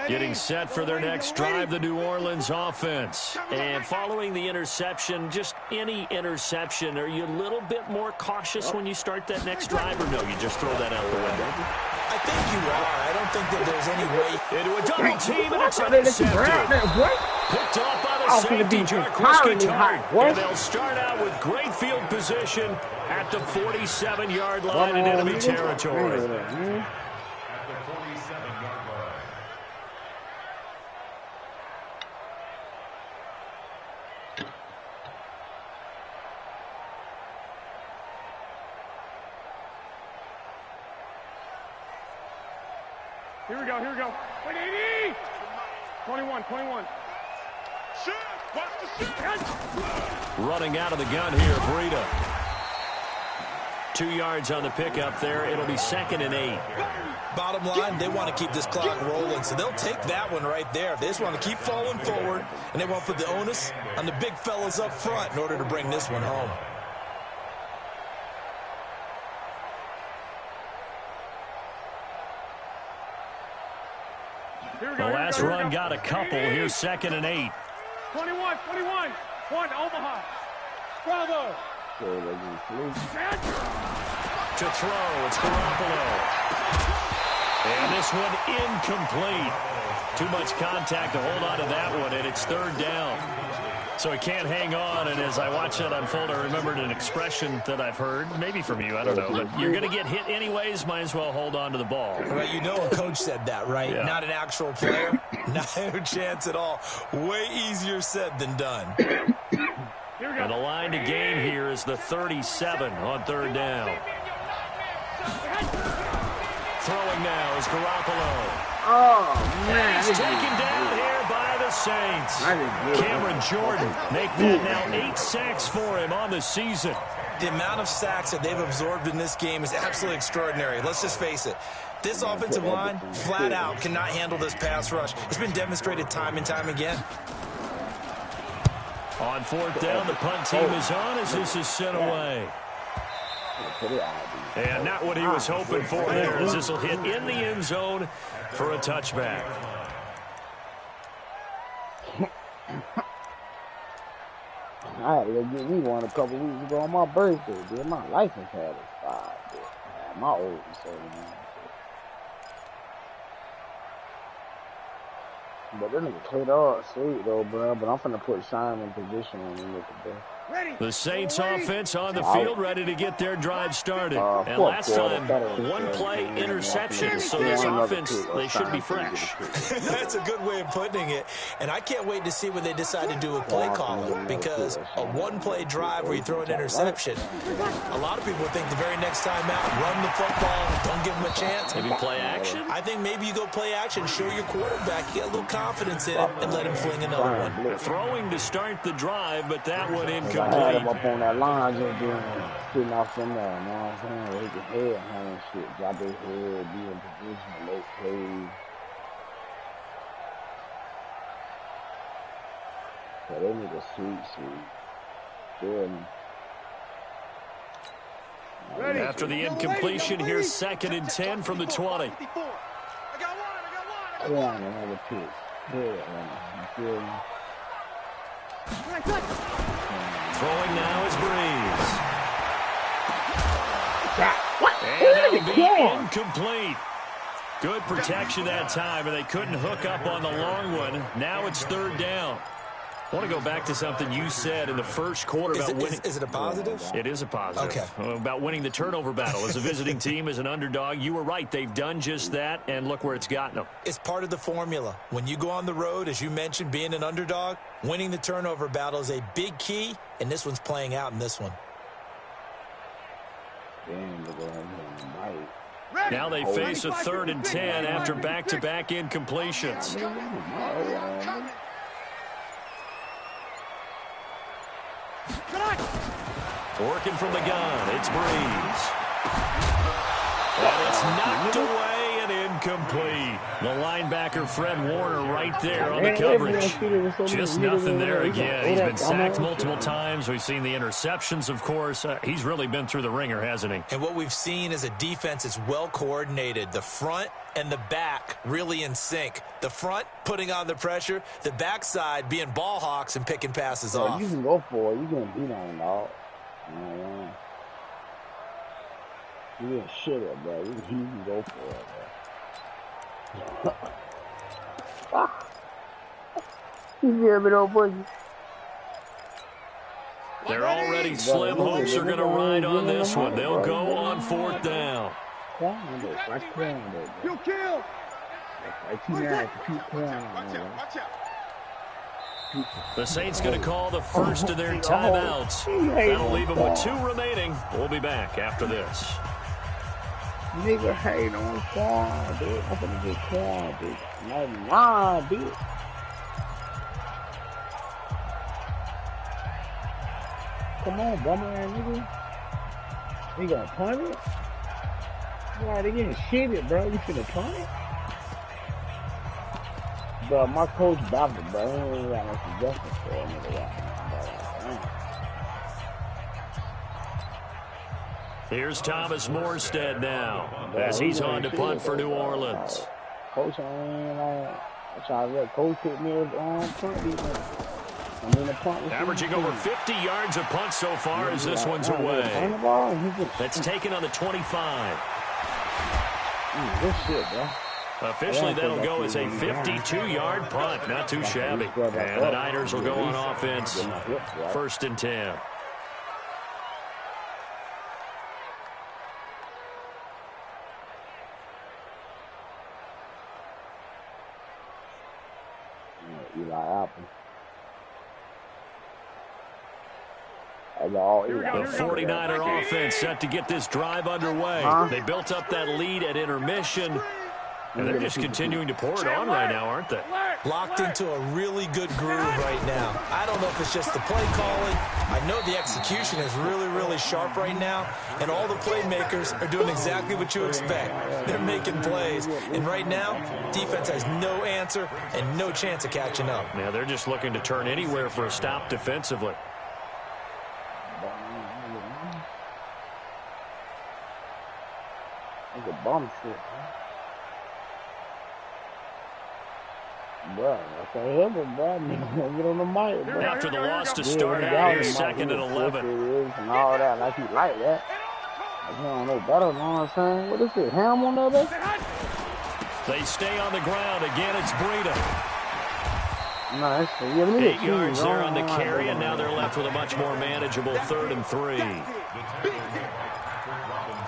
Getting set for their next drive, the New Orleans offense. And following the interception, just any interception, are you a little bit more cautious when you start that next drive, or no, you just throw that out the window? I think you are. I don't think that there's any way. Into a double team, and it's intercepted. Picked off by the safety, Jarquez Guitart. And they'll start out with great field position at the 47-yard line in enemy territory. Here we go, here we go. 180! 21. Shoot! Watch the shoot! Running out of the gun here, Breida. 2 yards on the pickup there. It'll be 2nd and 8. Bottom line, they want to keep this clock rolling, so they'll take that one right there. They just want to keep falling forward, and they want to put the onus on the big fellas up front in order to bring this one home. The last run got a couple. Here's 2nd and 8. 21. 1, Omaha. Bravo. To throw, it's Garoppolo. And this one incomplete. Too much contact to hold on to that one, and it's 3rd down. So he can't hang on, and as I watch that unfold, I remembered an expression that I've heard, maybe from you, I don't know, but you're going to get hit anyways, might as well hold on to the ball. Right, you know a coach said that, right? Yeah. Not an actual player. No chance at all. Way easier said than done. And the line to gain here is the 37 on 3rd down. Throwing now is Garoppolo. Oh, man. He's taken down here by the Saints. Cameron Jordan make that now 8 sacks for him on the season. The amount of sacks that they've absorbed in this game is absolutely extraordinary. Let's just face it. This offensive line, flat out, cannot handle this pass rush. It's been demonstrated time and time again. On 4th down, the punt team is on as this is sent away. And not what he was hoping for there, as this will hit in the end zone for a touchback. I had to go get me one a couple weeks ago on my birthday, dude. My license had expired, dude. My old one, so, man. But that nigga played all sweet, though, bro. But I'm finna put Shine in position on him with the ball. The Saints offense on the field, ready to get their drive started. And last time, 1-play interception, so this offense, they should be fresh. That's a good way of putting it. And I can't wait to see what they decide to do with play calling, because a 1-play drive where you throw an interception, a lot of people think the very next time out, run the football, don't give them a chance. Maybe play action? I think maybe you go play action, show your quarterback, get a little confidence in it, and let him fling another one. Throwing to start the drive, but that one incomplete. I had him up on that line just doing sitting off from there, you know what I'm saying? Where he can head hang shit, drop his head, be in position, make plays. So they need a sweet. Good. After the incompletion, here's 2nd and 10 from the 20. I got one. Yeah, another pick. Good, man. Good. Throwing now is Breeze. And that'll be incomplete. Good protection that time, and they couldn't hook up on the long one. Now it's 3rd down. I want to go back to something you said in the first quarter about winning. Is it a positive? It is a positive. Okay. About winning the turnover battle as a visiting team, as an underdog. You were right. They've done just that, and look where it's gotten them. It's part of the formula. When you go on the road, as you mentioned, being an underdog, winning the turnover battle is a big key, and this one's playing out in this one. Now they face a 3rd and 10 after back-to-back incompletions. Working from the gun, it's Breeze. And it's knocked away and incomplete. The linebacker, Fred Warner, right there on the coverage. Just nothing there again. He's been sacked multiple times. We've seen the interceptions, of course. He's really been through the ringer, hasn't he? And what we've seen is a defense that's well coordinated. The front and the back really in sync. The front putting on the pressure, the backside being ball hawks and picking passes off. You can go for it. You can beat on dog. You didn't shit it, bro. You can go for it, bro. You give it over, pussy. They're already slim hopes are going to ride on this one. They'll go on 4th down. You kill. The Saints going to call the first of their timeouts. That'll leave them with 2 remaining. We'll be back after this. Nigga hate on Quan, dude. I'm gonna get Quan, dude. Nah, dude. Come on, bummer ass nigga. You gonna punt it? Why they getting shitted, bro? You finna punt it? Bro, my coach baffled, bro. He ain't really got no suggestions for a nigga right now. Here's Thomas Morstead now, as he's on to punt for New Orleans. Coach, I try to let Coach hit me on punt defense. Averaging over 50 yards a punt so far as this one's away. That's taken on the 25. Good shit, bro. Officially, that'll go as a 52-yard punt. Not too shabby. And the Niners will go on offense. 1st and 10. Eli Apple. The 49er offense set to get this drive underway. They built up that lead at intermission, and they're just continuing to pour it on right now, aren't they? Locked into a really good groove right now. I don't know if it's just the play calling. I know the execution is really, really sharp right now, and all the playmakers are doing exactly what you expect. They're making plays, and right now, defense has no answer and no chance of catching up. Now they're just looking to turn anywhere for a stop defensively. That's a bum shit, bro. I can't help it, bro. Get on the mic, bro. After the loss to start out here, 2nd and 11. And all that, like he like that. I don't know better, you know what I'm saying? What is it, Ham on the other? They stay on the ground. Again, it's Breida. Nice. 8 yards there on the carry, and now they're left with a much more manageable 3rd and 3.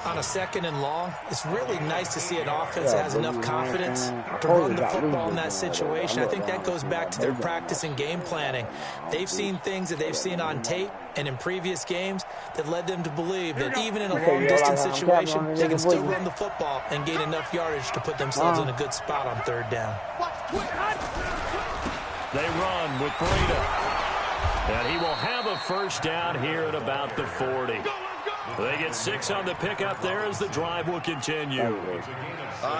On a 2nd and long, it's really nice to see an offense that has enough confidence to run the football in that situation. I think that goes back to their practice and game planning. They've seen things that they've seen on tape and in previous games that led them to believe that even in a long-distance situation, they can still run the football and gain enough yardage to put themselves in a good spot on 3rd down. They run with Breida. And he will have a 1st down here at about the 40. They get 6 on the pickup there as the drive will continue.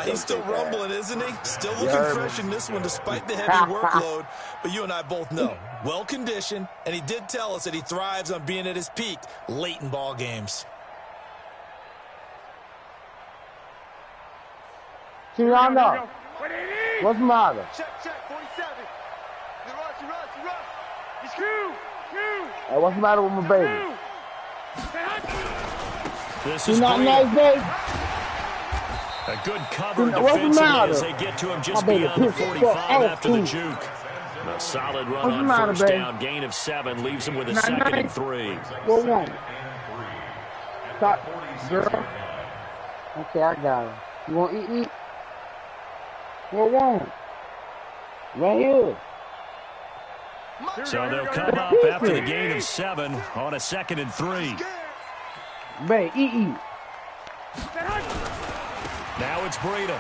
He's still rumbling, isn't he? Still looking fresh in this one despite the heavy workload. But you and I both know, well-conditioned, and he did tell us that he thrives on being at his peak late in ball games. Tiana, what's the matter? Check, 47. You rush. He's Hey, what's the matter with my baby? This is not nice, babe. A good cover defensively as they get to him just beyond the 45 after the juke. A solid run on first down, gain of 7, leaves him with a 2nd and 3. What one? Stop, girl. Okay, I got it. You want to eat? What one? Right here. So they'll come up after the gain of 7 on a 2nd and 3. Babe, eat. Now it's Breida.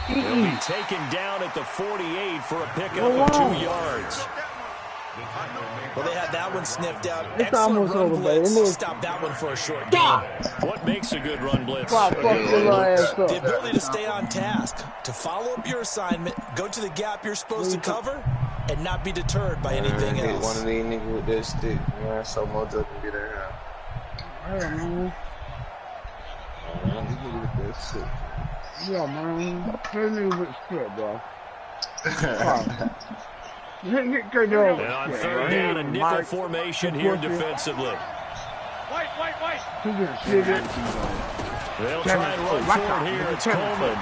He'll be taken down at the 48 for a pickup of 2 yards. Well, they had that one sniffed out. Excellent run blitz. Stop that one for a short gain. What makes a good run blitz? The ability to stay on task, to follow up your assignment, go to the gap you're supposed to cover, and not be deterred by anything else. One of these niggas with this stick, man, so Mojo can get her out. Yeah, man. Hit me with shit, bro. And on 3rd down, a nickel formation here defensively. They'll try and run forward here. It's Coleman.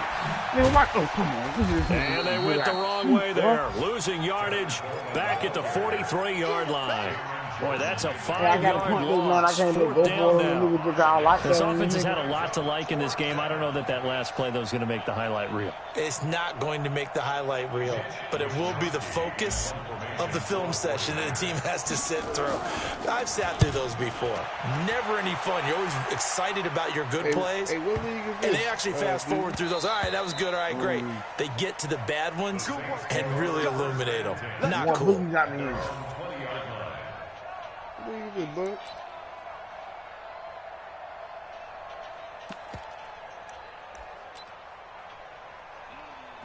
And they went the wrong way there. Losing yardage back at the 43-yard line. Boy, that's a 5-yard loss. 4th down now. This offense has had a lot to like in this game. I don't know that last play, though, is going to make the highlight reel. It's not going to make the highlight reel, but it will be the focus of the film session that the team has to sit through. I've sat through those before. Never any fun. You're always excited about your good plays, and they actually fast forward through those. All right, that was good. All right, great. They get to the bad ones and really illuminate them. Not cool.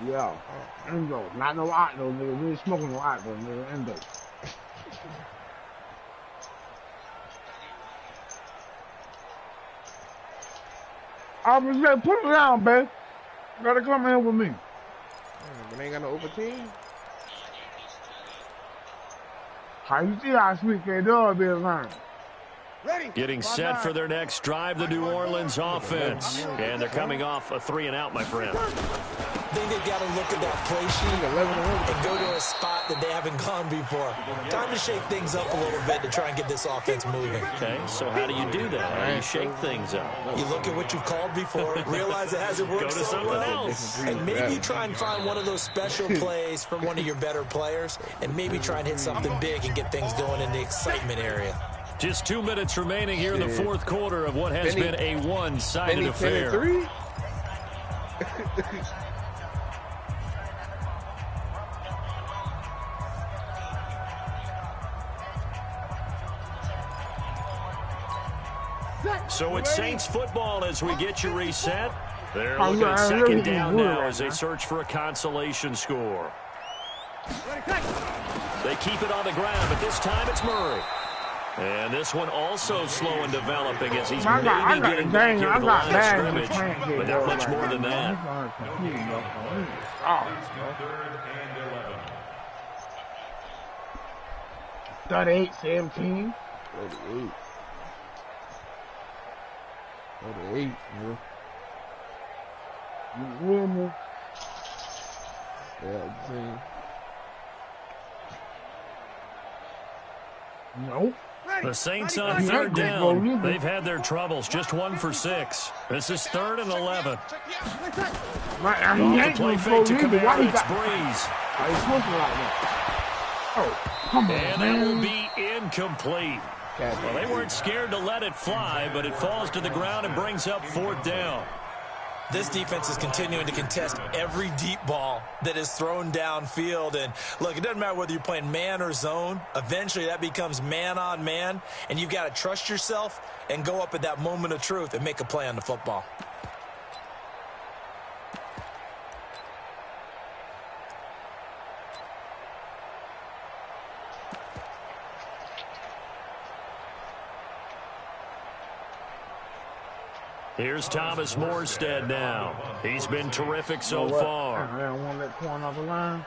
Yeah, Endo. Not no Octo, nigga. We ain't smoking no Octo, nigga. Endo. I was like, put it down, babe. You gotta come in with me. But they ain't got no open team. How you see how sweet they do be around? Getting set for their next drive, the New Orleans offense. And they're coming off a 3-and-out, my friend. I think they've got to look at that play sheet and go to a spot that they haven't gone before. Time to shake things up a little bit to try and get this offense moving. Okay, so how do you do that? How do you shake things up? You look at what you've called before, realize it hasn't worked Go to something else. And maybe try and find one of those special plays from one of your better players, and maybe try and hit something big and get things going in the excitement area. Just 2 minutes remaining here in the 4th quarter of what has been a one-sided affair. So it's Saints football as we get you reset. They're looking at 2nd down now as they search for a consolation score. They keep it on the ground, but this time it's Murray. And this one also slow and developing as he's maybe getting back here to the line of scrimmage, but not much more than that. 38-17. 38, bro. You hear me? Yeah, see. No. The Saints on 3rd down. They've had their troubles. Just 1 for 6. This is 3rd and 11. Off the play fake to Kamara, it's Breeze. Oh, come on, and that will be incomplete. Well, they weren't scared to let it fly, but it falls to the ground and brings up 4th down. This defense is continuing to contest every deep ball that is thrown downfield. And, look, it doesn't matter whether you're playing man or zone. Eventually, that becomes man on man, and you've got to trust yourself and go up at that moment of truth and make a play on the football. Here's Thomas Morstead now. He's been terrific so far. I don't want that corn off the line.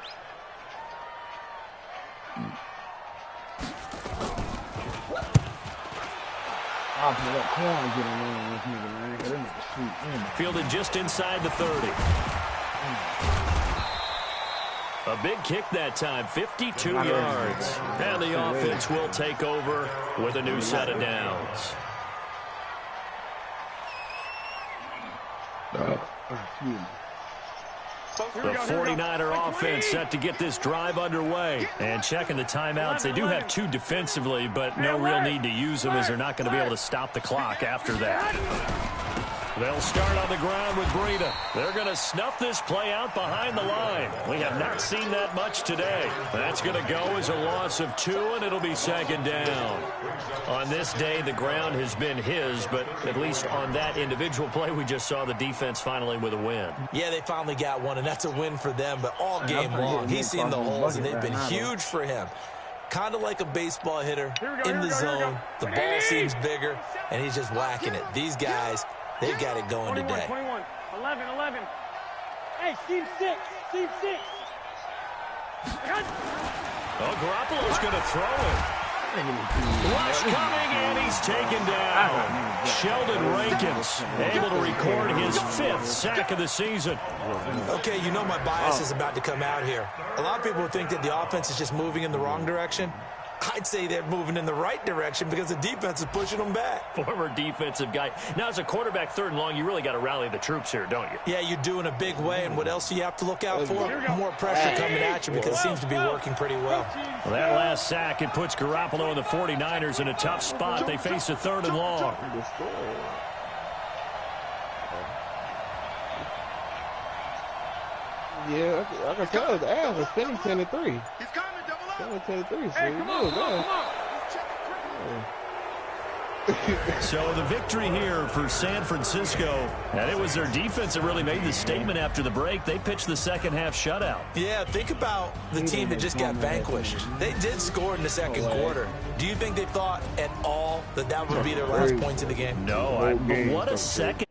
I'll put that corn getting in this nigga, man. Because that nigga sweet. Fielded just inside the 30. A big kick that time, 52 yards. And the offense will take over with a new set of downs. The 49er offense set to get this drive underway. And checking the timeouts, they do have 2 defensively, but no real need to use them as they're not going to be able to stop the clock after that. They'll start on the ground with Breida. They're going to snuff this play out behind the line. We have not seen that much today. That's going to go as a loss of 2, and it'll be second down. On this day, the ground has been his, but at least on that individual play, we just saw the defense finally with a win. Yeah, they finally got one, and that's a win for them, but all game long, he's seen the holes, and they've been huge for him. Kind of like a baseball hitter in the zone. The ball seems bigger, and he's just whacking it. These guys, they've got it going today. 21, 11. Hey, team 6. Oh, Garoppolo's going to throw it. Rush coming, and he's taken down. Sheldon Rankins able to record his 5th sack of the season. Okay, you know my bias is about to come out here. A lot of people think that the offense is just moving in the wrong direction. I'd say they're moving in the right direction because the defense is pushing them back. Former defensive guy. Now, as a quarterback 3rd and long, you really got to rally the troops here, don't you? Yeah, you do in a big way. And what else do you have to look out for? More pressure coming at you because it seems to be working pretty well. Well, that last sack, it puts Garoppolo and the 49ers in a tough spot. They face a 3rd and long. Yeah, I can tell his ass is spinning 10-3. He's coming, double up. 10-3, so Hey, he come knows on. that. So the victory here for San Francisco, and it was their defense that really made the statement after the break. They pitched the second half shutout. Yeah, think about the team that just got vanquished. They did score in the second quarter. Do you think they thought at all that that would be their last points of the game? No, but what a second.